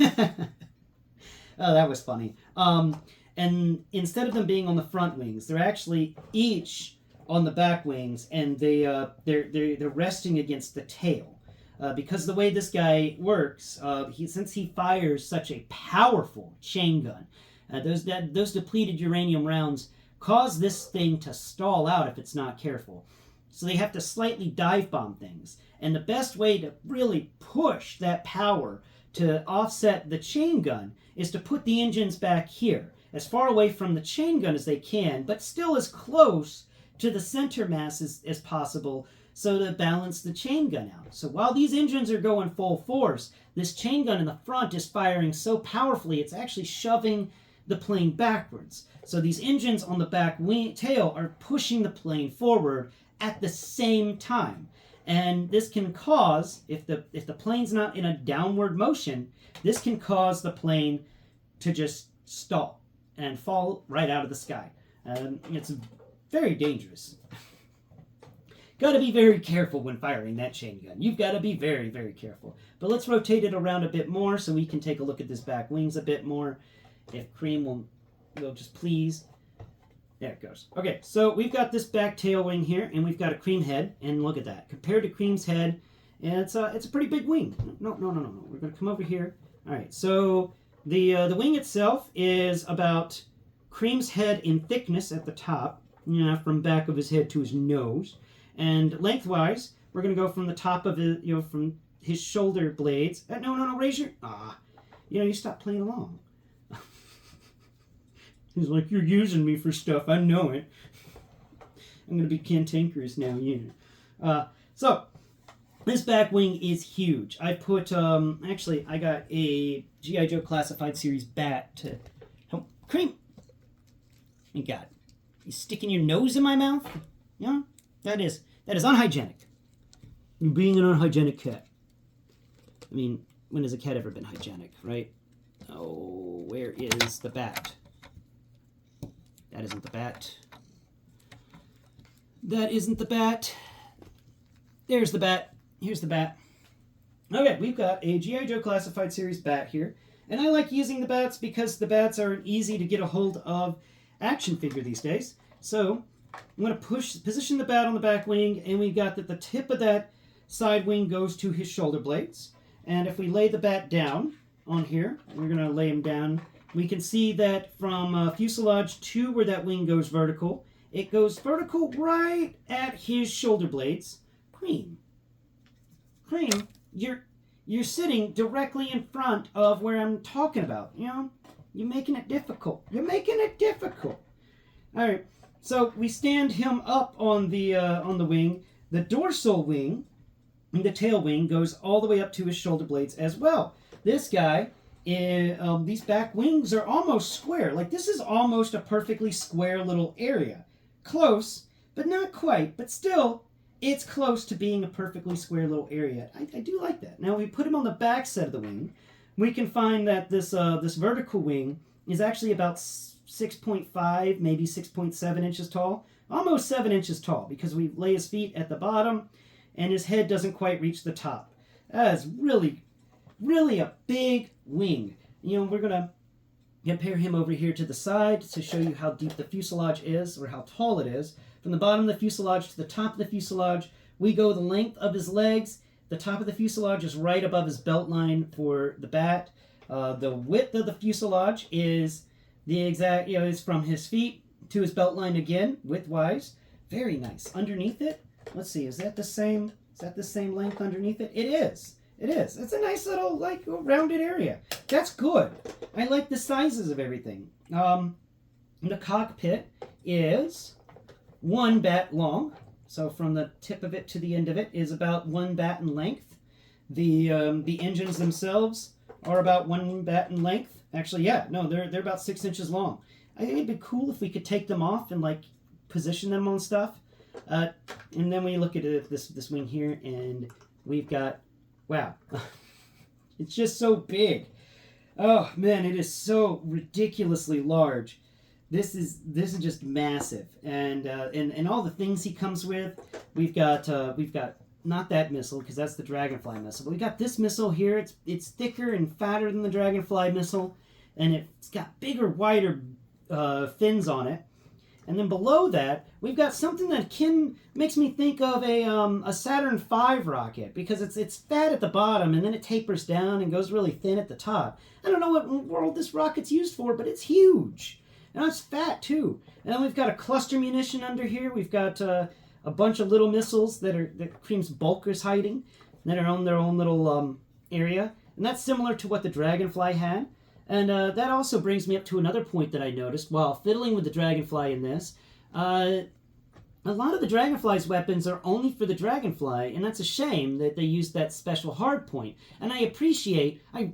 Oh, that was funny. And instead of them being on the front wings, they're actually each on the back wings, and they're resting against the tail. Because the way this guy works, since he fires such a powerful chain gun, those depleted uranium rounds cause this thing to stall out if it's not careful. So they have to slightly dive bomb things. And the best way to really push that power to offset the chain gun is to put the engines back here, as far away from the chain gun as they can, but still as close to the center mass as possible, so to balance the chain gun out. So while these engines are going full force, this chain gun in the front is firing so powerfully it's actually shoving the plane backwards. So these engines on the back tail are pushing the plane forward at the same time. And this can cause, if the plane's not in a downward motion, this can cause the plane to just stall and fall right out of the sky. It's very dangerous. Got to be very careful when firing that chain gun. You've got to be very, very careful. But let's rotate it around a bit more so we can take a look at this back wings a bit more. If Kream will just please. There it goes. Okay, so we've got this back tail wing here, and we've got a Kream head, and look at that. Compared to Kream's head, and it's a pretty big wing. No. We're going to come over here. All right, so the wing itself is about Kream's head in thickness at the top, from back of his head to his nose, and lengthwise, we're going to go from the top of it, from his shoulder blades. No, raise your... you stop playing along. He's like, you're using me for stuff. I know it. I'm going to be cantankerous now, so, this back wing is huge. I put, actually, I got a G.I. Joe Classified Series B.a.t to help Kream. You got it. You sticking your nose in my mouth? Yeah? That is unhygienic. You're being an unhygienic cat. I mean, when has a cat ever been hygienic, right? Oh, where is the bat? That isn't the bat. That isn't the bat. There's the bat. Here's the bat. Okay, we've got a G.I. Joe Classified Series B.a.t here. And I like using the bats because the bats are easy to get a hold of action figure these days. So I'm going to position the bat on the back wing, and we've got that the tip of that side wing goes to his shoulder blades. And if we lay the bat down on here, we're going to lay him down, we can see that from fuselage to where that wing goes vertical, it goes vertical right at his shoulder blades. Kream, you're sitting directly in front of where I'm talking about. You're making it difficult. You're making it difficult. All right, so we stand him up on the wing. The dorsal wing, the tail wing, goes all the way up to his shoulder blades as well. This guy these back wings are almost square. Like this is almost a perfectly square little area. Close, but not quite. But still, it's close to being a perfectly square little area. I do like that. Now, if we put him on the back side of the wing, we can find that this vertical wing is actually about 6.5, maybe 6.7 inches tall. Almost 7 inches tall because we lay his feet at the bottom and his head doesn't quite reach the top. That is really, really a big wing. You know, we're going to compare him over here to the side to show you how deep the fuselage is or how tall it is. From the bottom of the fuselage to the top of the fuselage, we go the length of his legs. The top of the fuselage is right above his belt line for the bat. The width of the fuselage is the exact, is from his feet to his belt line again, width-wise. Very nice. Underneath it, let's see, is that the same length underneath it? It is. It is. It's a nice little, like, rounded area. That's good. I like the sizes of everything. The cockpit is 1 bat long. So from the tip of it to the end of it is about 1 bat in length. The engines themselves are about 1 bat in length. Actually, yeah, no, they're about 6 inches long. I think it'd be cool if we could take them off and like position them on stuff. And then we look at this wing here, and we've got, wow, it's just so big. Oh man, it is so ridiculously large. This is just massive, and all the things he comes with. We've got not that missile because that's the Dragonfly missile, but we got this missile here. It's thicker and fatter than the Dragonfly missile, and it's got bigger, wider fins on it. And then below that, we've got something that makes me think of a Saturn V rocket because it's fat at the bottom and then it tapers down and goes really thin at the top. I don't know what world this rocket's used for, but it's huge. And it's fat too. And then we've got a cluster munition under here. We've got a bunch of little missiles that Kream's bulk is hiding, that are on their own little area. And that's similar to what the Dragonfly had. And that also brings me up to another point that I noticed while fiddling with the Dragonfly in this. A lot of the Dragonfly's weapons are only for the Dragonfly, and that's a shame that they used that special hard point. And I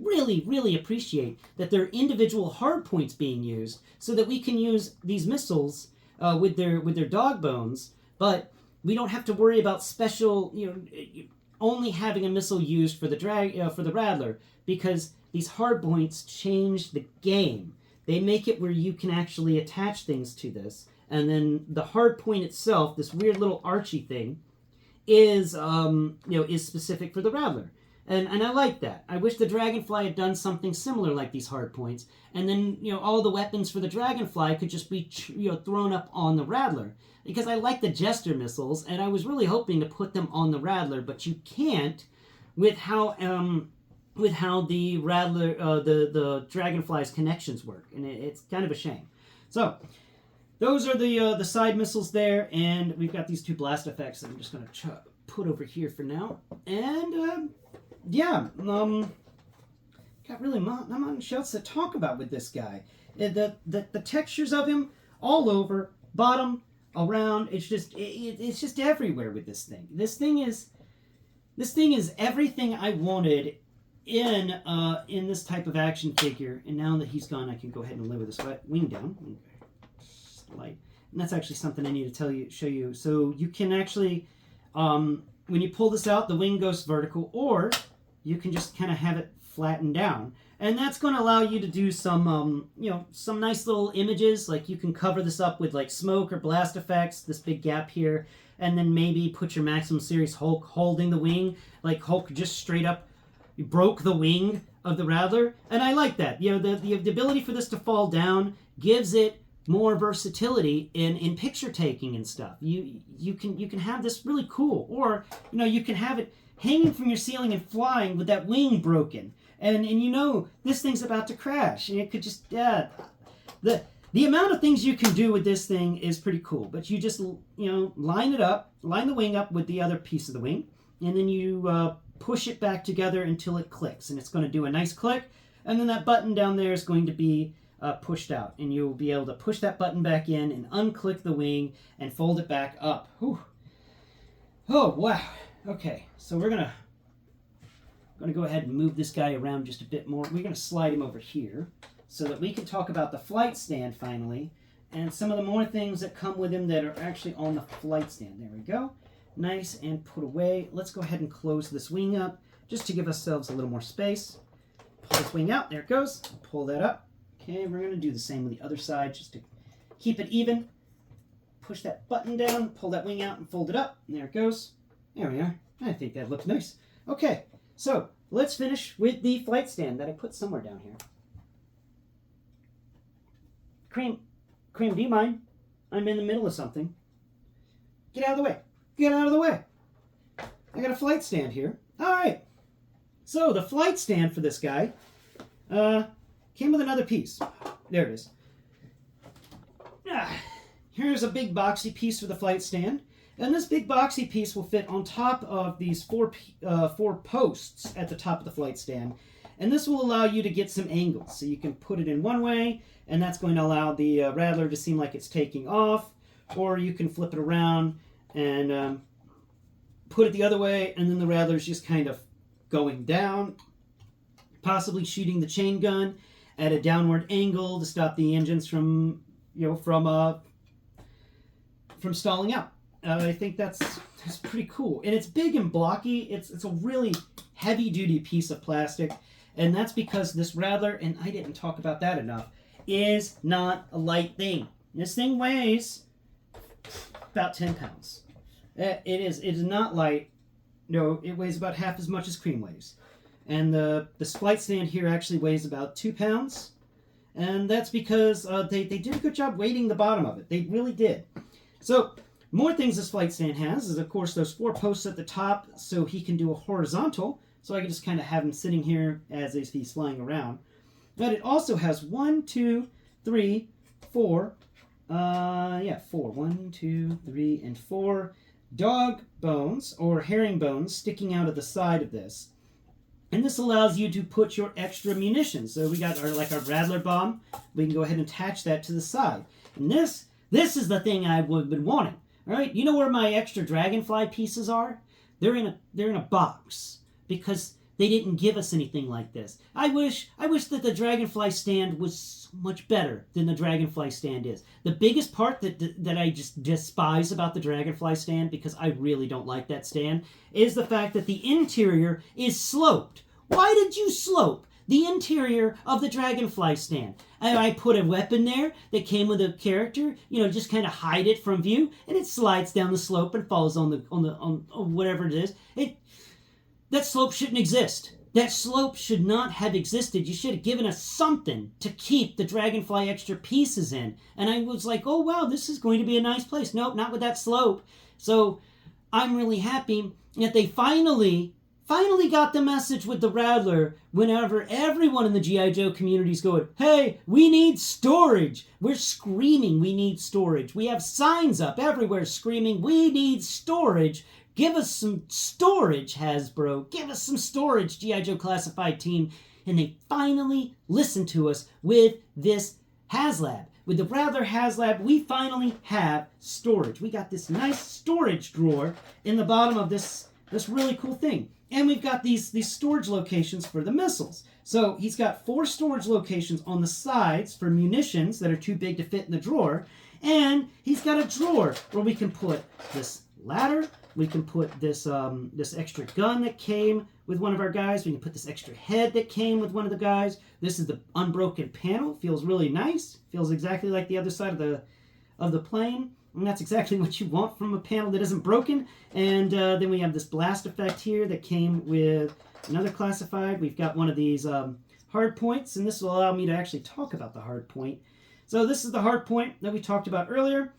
really, really appreciate that there are individual hard points being used so that we can use these missiles with their dog bones, but we don't have to worry about special, only having a missile used for the Rattler, because these hard points change the game. They make it where you can actually attach things to this. And then the hard point itself, this weird little archy thing, is specific for the Rattler. And I like that. I wish the Dragonfly had done something similar like these hard points. And then, all the weapons for the Dragonfly could just be, thrown up on the Rattler. Because I like the Jester missiles, and I was really hoping to put them on the Rattler, but you can't with how the Rattler, the Dragonfly's connections work. And it's kind of a shame. So, those are the side missiles there, and we've got these 2 blast effects that I'm just going to put over here for now. And, got really not much else to talk about with this guy. The textures of him all over, bottom, around, it's just everywhere with this thing. This thing is everything I wanted in this type of action figure. And now that he's gone, I can go ahead and lower this wing down. Light. And that's actually something I need to show you. So you can actually, when you pull this out, the wing goes vertical, or you can just kind of have it flattened down. And that's going to allow you to do some, some nice little images. Like you can cover this up with like smoke or blast effects, this big gap here, and then maybe put your Maximum Series Hulk holding the wing, like Hulk just straight up broke the wing of the Rattler. And I like that. The ability for this to fall down gives it more versatility in picture taking and stuff. You can have this really cool, or you can have it hanging from your ceiling and flying with that wing broken, and this thing's about to crash, and it could just the amount of things you can do with this thing is pretty cool. But you just line the wing up with the other piece of the wing, and then you push it back together until it clicks, and it's going to do a nice click, and then that button down there is going to be pushed out, and you'll be able to push that button back in and unclick the wing and fold it back up. Whew. Oh wow. Okay, so we're gonna I'm going to go ahead and move this guy around just a bit more. We're going to slide him over here so that we can talk about the flight stand finally and some of the more things that come with him that are actually on the flight stand. There we go. Nice and put away. Let's go ahead and close this wing up just to give ourselves a little more space. Pull this wing out. There it goes. Pull that up. Okay, we're going to do the same with the other side just to keep it even. Push that button down, pull that wing out, and fold it up. And there it goes. There we are. I think that looks nice. Okay, so let's finish with the flight stand that I put somewhere down here. Kream, do you mind? I'm in the middle of something. Get out of the way. Get out of the way. I got a flight stand here. All right. So the flight stand for this guy came with another piece. There it is. Here's a big boxy piece for the flight stand. And this big boxy piece will fit on top of these four posts at the top of the flight stand. And this will allow you to get some angles. So you can put it in one way, and that's going to allow the Rattler to seem like it's taking off. Or you can flip it around and put it the other way, and then the Rattler's just kind of going down, possibly shooting the chain gun at a downward angle to stop the engines from stalling out. I think that's pretty cool. And it's big and blocky. It's a really heavy-duty piece of plastic. And that's because this Rattler, and I didn't talk about that enough, is not a light thing. This thing weighs about 10 pounds. It is not light. No, it weighs about half as much as Kream weighs. And the flight stand here actually weighs about 2 pounds. And that's because they did a good job weighting the bottom of it. They really did. So, more things this flight stand has is, of course, those 4 posts at the top, so he can do a horizontal. So I can just kind of have him sitting here as if he's flying around. But it also has 1, 2, 3, 4. 4. 1, 2, 3, and 4 dog bones or herringbones sticking out of the side of this. And this allows you to put your extra munitions. So we got our Rattler bomb. We can go ahead and attach that to the side. And this is the thing I've been wanting. All right, you know where my extra dragonfly pieces are? They're in a box because they didn't give us anything like this. I wish that the dragonfly stand was so much better than the dragonfly stand is. The biggest part that I just despise about the dragonfly stand, because I really don't like that stand, is the fact that the interior is sloped. Why did you slope the interior of the dragonfly stand? I put a weapon there that came with a character, just kind of hide it from view, and it slides down the slope and falls on whatever it is. That slope shouldn't exist. That slope should not have existed. You should have given us something to keep the dragonfly extra pieces in. And I was like, oh wow, this is going to be a nice place. Nope, not with that slope. So I'm really happy that they finally got the message with the Rattler whenever everyone in the G.I. Joe community is going, hey, we need storage. We're screaming, we need storage. We have signs up everywhere screaming, we need storage. Give us some storage, Hasbro. Give us some storage, G.I. Joe Classified team. And they finally listened to us with this Haslab. With the Rattler Haslab, we finally have storage. We got this nice storage drawer in the bottom of this really cool thing. And we've got these storage locations for the missiles. So he's got 4 storage locations on the sides for munitions that are too big to fit in the drawer. And he's got a drawer where we can put this ladder. We can put this extra gun that came with one of our guys. We can put this extra head that came with one of the guys. This is the unbroken panel. Feels really nice. Feels exactly like the other side of the plane. And that's exactly what you want from a panel that isn't broken. And then we have this blast effect here that came with another classified. We've got one of these hard points, and this will allow me to actually talk about the hard point. So this is the hard point that we talked about earlier.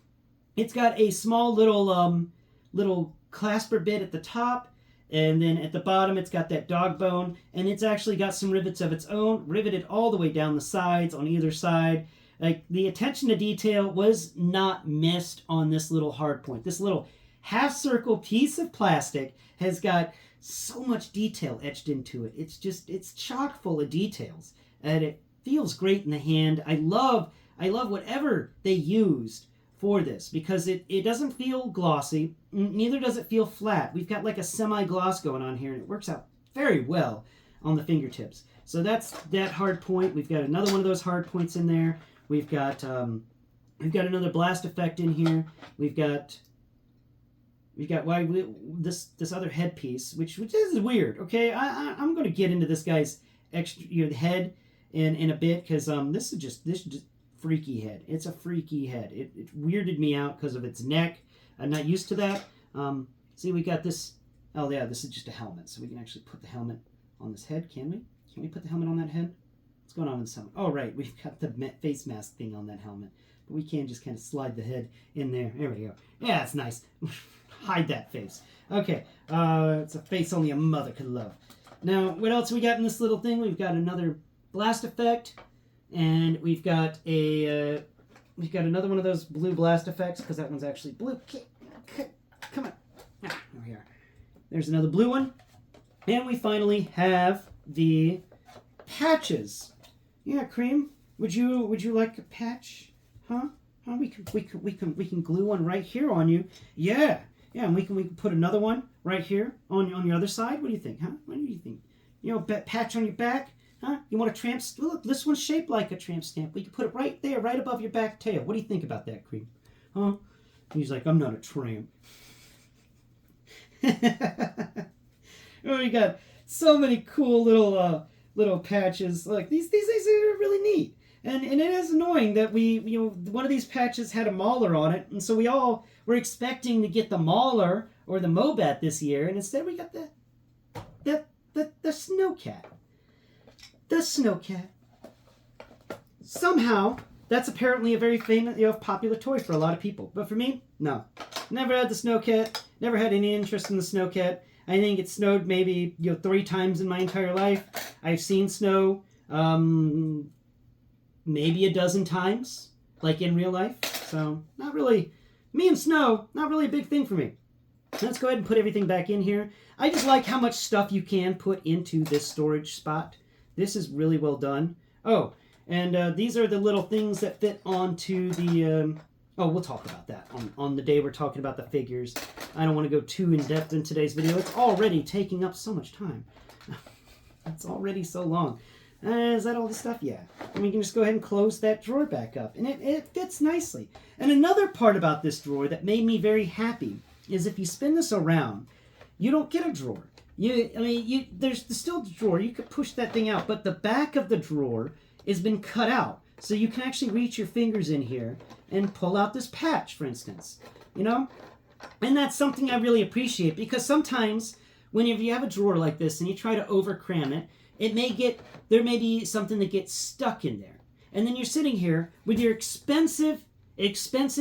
It's got a small little clasper bit at the top, and then at the bottom it's got that dog bone, and it's actually got some rivets of its own, riveted all the way down the sides on either side. Like, the attention to detail was not missed on this little hard point. This little half-circle piece of plastic has got so much detail etched into it. It's chock full of details, and it feels great in the hand. I love whatever they used for this, because it doesn't feel glossy, neither does it feel flat. We've got like a semi-gloss going on here, and it works out very well on the fingertips. So that's that hard point. We've got another one of those hard points in there. We've got another blast effect in here. We've got this other headpiece, which is weird. Okay, I'm going to get into this guy's extra head in a bit, because this is just freaky head. It's a freaky head. It weirded me out because of its neck. I'm not used to that. See, we got this. Oh yeah, this is just a helmet, so we can actually put the helmet on this head. Can we? Can we put the helmet on that head? What's going on with this helmet? Oh right, we've got the face mask thing on that helmet, but we can just kind of slide the head in there. There we go. Yeah, it's nice. Hide that face. Okay, it's a face only a mother could love. Now, what else we got in this little thing? We've got another blast effect, and we've got another one of those blue blast effects, because that one's actually blue. Come on. There we are. There's another blue one, and we finally have the patches. Yeah, Kream, would you like a patch? Huh? We can glue one right here on you. Yeah. Yeah, and we can put another one right here on your other side. What do you think, huh? What do you think? Patch on your back, huh? You want a tramp? Look, this one's shaped like a tramp stamp. We can put it right there, right above your back tail. What do you think about that, Kream? Huh? He's like, I'm not a tramp. Oh, we got so many cool little patches. Like these are really neat. And it is annoying that one of these patches had a mauler on it, and so we all were expecting to get the mauler or the MtMtE this year, and instead we got the snowcat. The snowcat. Somehow, that's apparently a very famous, popular toy for a lot of people. But for me, no. Never had the snowcat. Never had any interest in the snowcat. I think it snowed maybe 3 times in my entire life. I've seen snow maybe a dozen times, like in real life. So, not really, me and snow, not really a big thing for me. Let's go ahead and put everything back in here. I just like how much stuff you can put into this storage spot. This is really well done. Oh, and these are the little things that fit onto the, we'll talk about that on the day we're talking about the figures. I don't want to go too in-depth in today's video. It's already taking up so much time. It's already so long. Is that all the stuff? Yeah. And we can just go ahead and close that drawer back up. And it fits nicely. And another part about this drawer that made me very happy is if you spin this around, you don't get a drawer. There's still a drawer. You could push that thing out. But the back of the drawer has been cut out. So you can actually reach your fingers in here and pull out this patch, for instance. And that's something I really appreciate, because sometimes whenever you have a drawer like this and you try to over-cram it, there may be something that gets stuck in there. And then you're sitting here with your expensive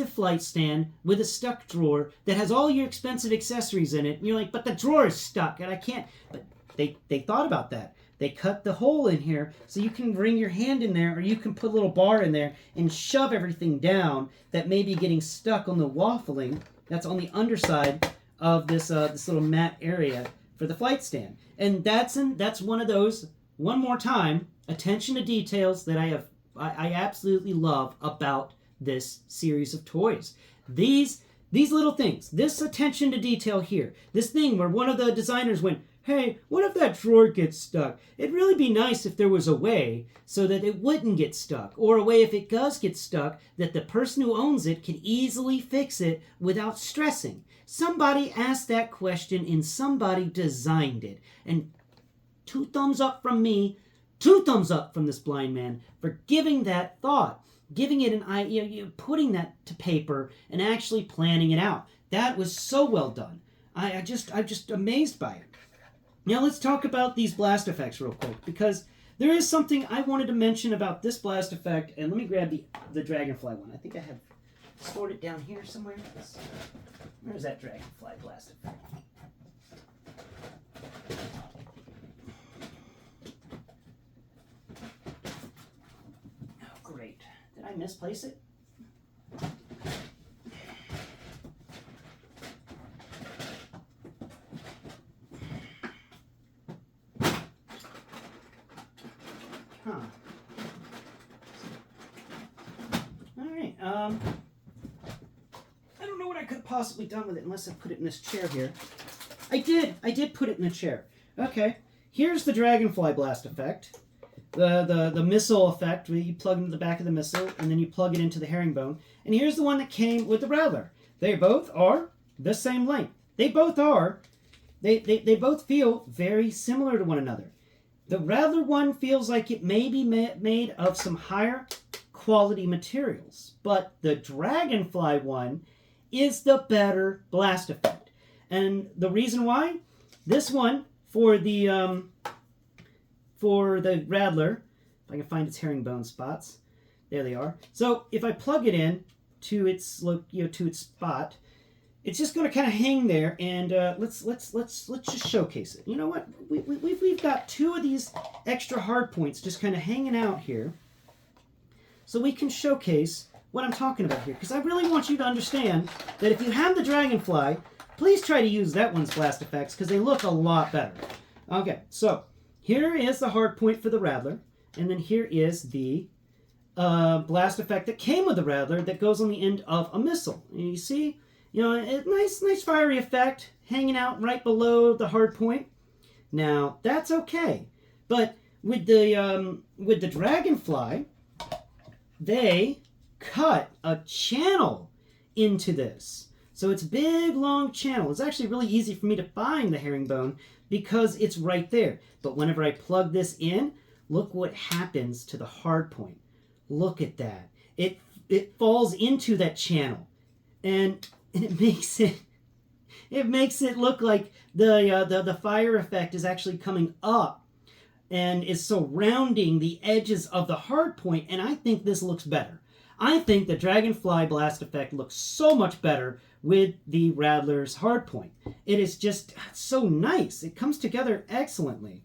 flight stand with a stuck drawer that has all your expensive accessories in it. And you're like, but the drawer is stuck and I can't. But they thought about that. They cut the hole in here so you can bring your hand in there, or you can put a little bar in there and shove everything down that may be getting stuck on the waffling that's on the underside of this little mat area for the flight stand. And that's one of those, one more time, attention to details that I absolutely love about this series of toys. These little things, this attention to detail here, this thing where one of the designers went, hey, what if that drawer gets stuck? It'd really be nice if there was a way so that it wouldn't get stuck, or a way if it does get stuck that the person who owns it can easily fix it without stressing. Somebody asked that question and somebody designed it. And 2 thumbs up from me, 2 thumbs up from this blind man for giving that thought, giving it an idea, putting that to paper and actually planning it out. That was so well done. I'm just amazed by it. Now let's talk about these blast effects real quick, because there is something I wanted to mention about this blast effect. And let me grab the dragonfly one. I think I have stored it down here somewhere. Where's that dragonfly blast effect? Oh, great. Did I misplace it? Huh. All right. I don't know what I could have possibly done with it unless I put it in this chair here. I did put it in the chair. Okay. here's the dragonfly blast effect. The missile effect, where you plug into the back of the missile, and then you plug it into the herringbone. And here's the one that came with the Rattler. They both are the same length. They both feel very similar to one another. The Rattler one feels like it may be made of some higher quality materials, but the Dragonfly one is the better blast effect. And the reason why, this one for the Rattler, if I can find its herringbone spots, there they are. So if I plug it in to its to its spot, it's just going to kind of hang there, and let's just showcase it. You know what? We've got two of these extra hard points just kind of hanging out here, so we can showcase what I'm talking about here. Because I really want you to understand that if you have the Dragonfly, please try to use that one's blast effects because they look a lot better. Okay, so here is the hard point for the Rattler, and then here is the blast effect that came with the Rattler that goes on the end of a missile. And you see, you know, a nice fiery effect hanging out right below the hard point. Now that's okay, but with the Dragonfly, they cut a channel into this. So it's big, long channel. It's actually really easy for me to find the herringbone because it's right there. But whenever I plug this in, look what happens to the hard point. Look at that. It falls into that channel, and it makes it look like the fire effect is actually coming up and is surrounding the edges of the hard point, and I think this looks better. I think the Dragonfly blast effect looks so much better with the Rattler's hard point. It is just so nice. It comes together excellently.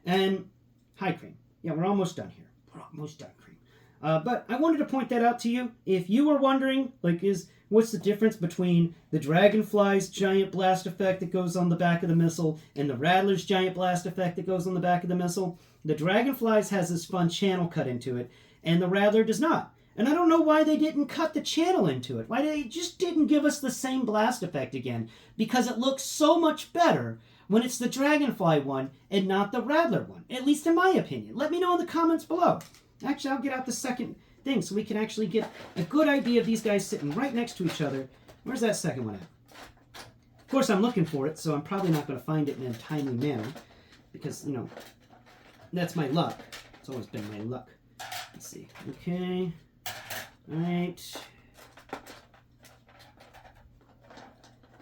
And hi, Kream. Yeah, we're almost done here. We're almost done, Kream. But I wanted to point that out to you. If you were wondering, like, what's the difference between the Dragonfly's giant blast effect that goes on the back of the missile and the Rattler's giant blast effect that goes on the back of the missile, the Dragonfly's has this fun channel cut into it, and the Rattler does not. And I don't know why they didn't cut the channel into it. Why they just didn't give us the same blast effect again. Because it looks so much better when it's the Dragonfly one and not the Rattler one. At least in my opinion. Let me know in the comments below. Actually, I'll get out the second thing so we can actually get a good idea of these guys sitting right next to each other. Where's that second one at? Of course, I'm looking for it, so I'm probably not going to find it in a timely manner. Because, you know, that's my luck. It's always been my luck. Let's see. Okay. All right.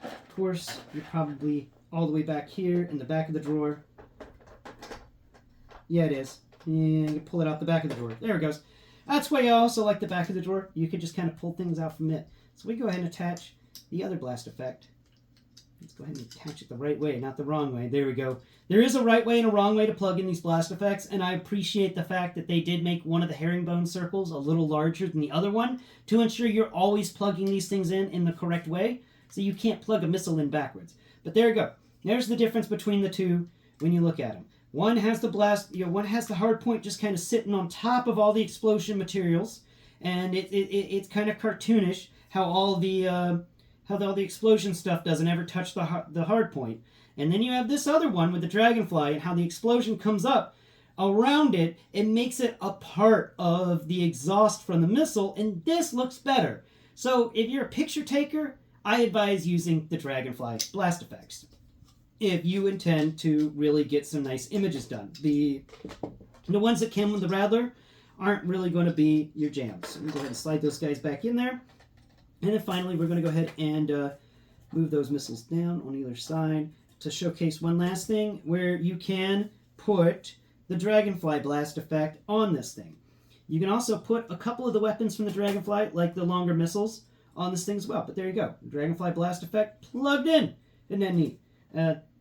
Of course, you're probably all the way back here in the back of the drawer. Yeah, it is. And you pull it out the back of the drawer. There it goes. That's why I also like the back of the drawer. You could just kind of pull things out from it. So we go ahead and attach the other blast effect. Let's go ahead and attach it the right way, not the wrong way. There we go. There is a right way and a wrong way to plug in these blast effects, and I appreciate the fact that they did make one of the herringbone circles a little larger than the other one to ensure you're always plugging these things in the correct way, so you can't plug a missile in backwards. But there you go. There's the difference between the two when you look at them. One has the one has the hard point just kind of sitting on top of all the explosion materials, and it's kind of cartoonish how all the explosion stuff doesn't ever touch the hard point. And then you have this other one with the Dragonfly and how the explosion comes up around it and makes it a part of the exhaust from the missile, and this looks better. So if you're a picture taker, I advise using the Dragonfly blast effects if you intend to really get some nice images done. The ones that came with the Rattler aren't really going to be your jams. So we go ahead and slide those guys back in there. And then finally, we're going to go ahead and move those missiles down on either side to showcase one last thing where you can put the Dragonfly blast effect on this thing. You can also put a couple of the weapons from the Dragonfly, like the longer missiles, on this thing as well. But there you go. Dragonfly blast effect plugged in. Isn't that neat?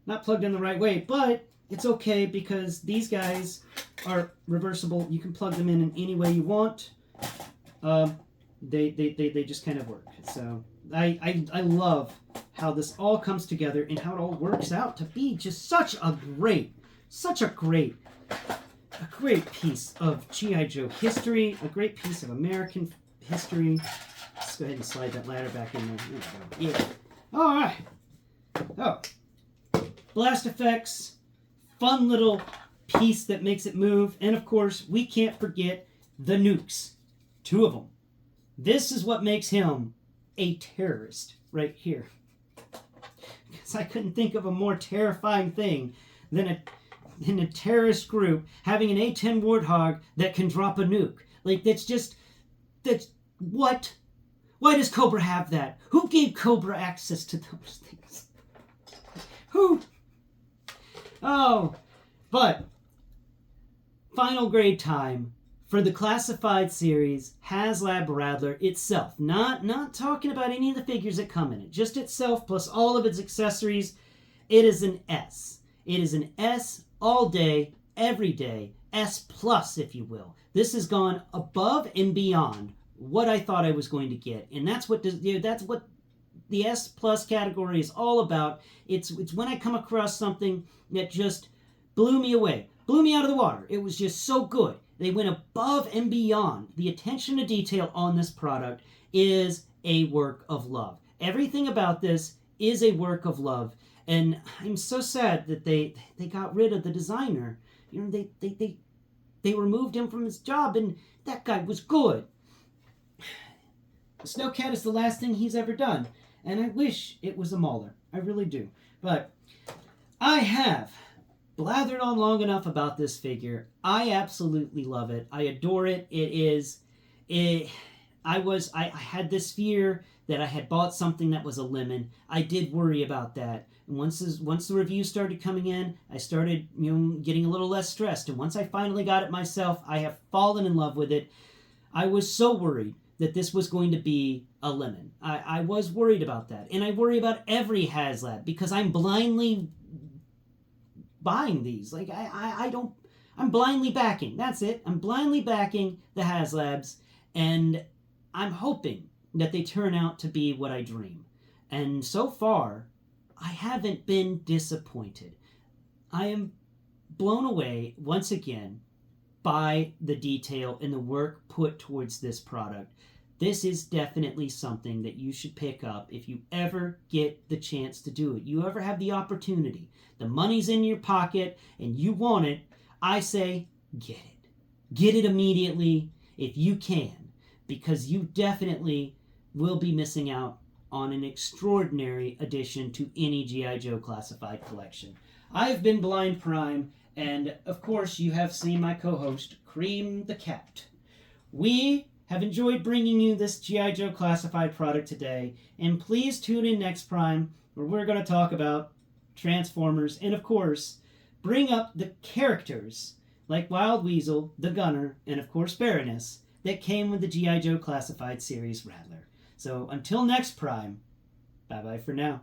Not plugged in the right way, but it's okay because these guys are reversible. You can plug them in any way you want. They just kind of work. So I love how this all comes together and how it all works out to be just such a great piece of G.I. Joe history, a great piece of American history. Let's go ahead and slide that ladder back in there. There we go. Yeah. All right. Oh, blast effects, fun little piece that makes it move. And of course, we can't forget the nukes. 2 of them. This is what makes him a terrorist right here. Because I couldn't think of a more terrifying thing than a terrorist group having an A-10 Warthog that can drop a nuke. Like, that's what? Why does Cobra have that? Who gave Cobra access to those things? Who? Oh, but final grade time for the Classified series Haslab Rattler itself. Not talking about any of the figures that come in it, just itself plus all of its accessories. It is an S. It is an S all day, every day, S plus, if you will. This has gone above and beyond what I thought I was going to get, and that's what the S plus category is all about. It's when I come across something that just blew me away, blew me out of the water. It was just so good. They went above and beyond. The attention to detail on this product is a work of love. Everything about this is a work of love, and I'm so sad that they got rid of the designer. You know, they removed him from his job, and that guy was good. Snowcat is the last thing he's ever done, and I wish it was a Mauler. I really do. But I have blathered on long enough about this figure. I absolutely love it. I adore it. I had this fear that I had bought something that was a lemon. I did worry about that. And once the reviews started coming in, I started getting a little less stressed. And once I finally got it myself, I have fallen in love with it. I was so worried that this was going to be a lemon. I was worried about that. And I worry about every Haslab because I'm blindly buying these. Like, I'm blindly backing. That's it. I'm blindly backing the Haslabs, and I'm hoping that they turn out to be what I dream. And so far, I haven't been disappointed. I am blown away once again by the detail and the work put towards this product. This is definitely something that you should pick up if you ever get the chance to do it. You ever have the opportunity, the money's in your pocket, and you want it, I say, get it. Get it immediately if you can, because you definitely will be missing out on an extraordinary addition to any G.I. Joe Classified collection. I've been Blind Prime, and of course you have seen my co-host, Kream the Cat. We have enjoyed bringing you this G.I. Joe Classified product today, and please tune in next Prime, where we're going to talk about Transformers, and of course, bring up the characters like Wild Weasel, the Gunner, and of course Baroness, that came with the G.I. Joe Classified series Rattler. So until next Prime, bye-bye for now.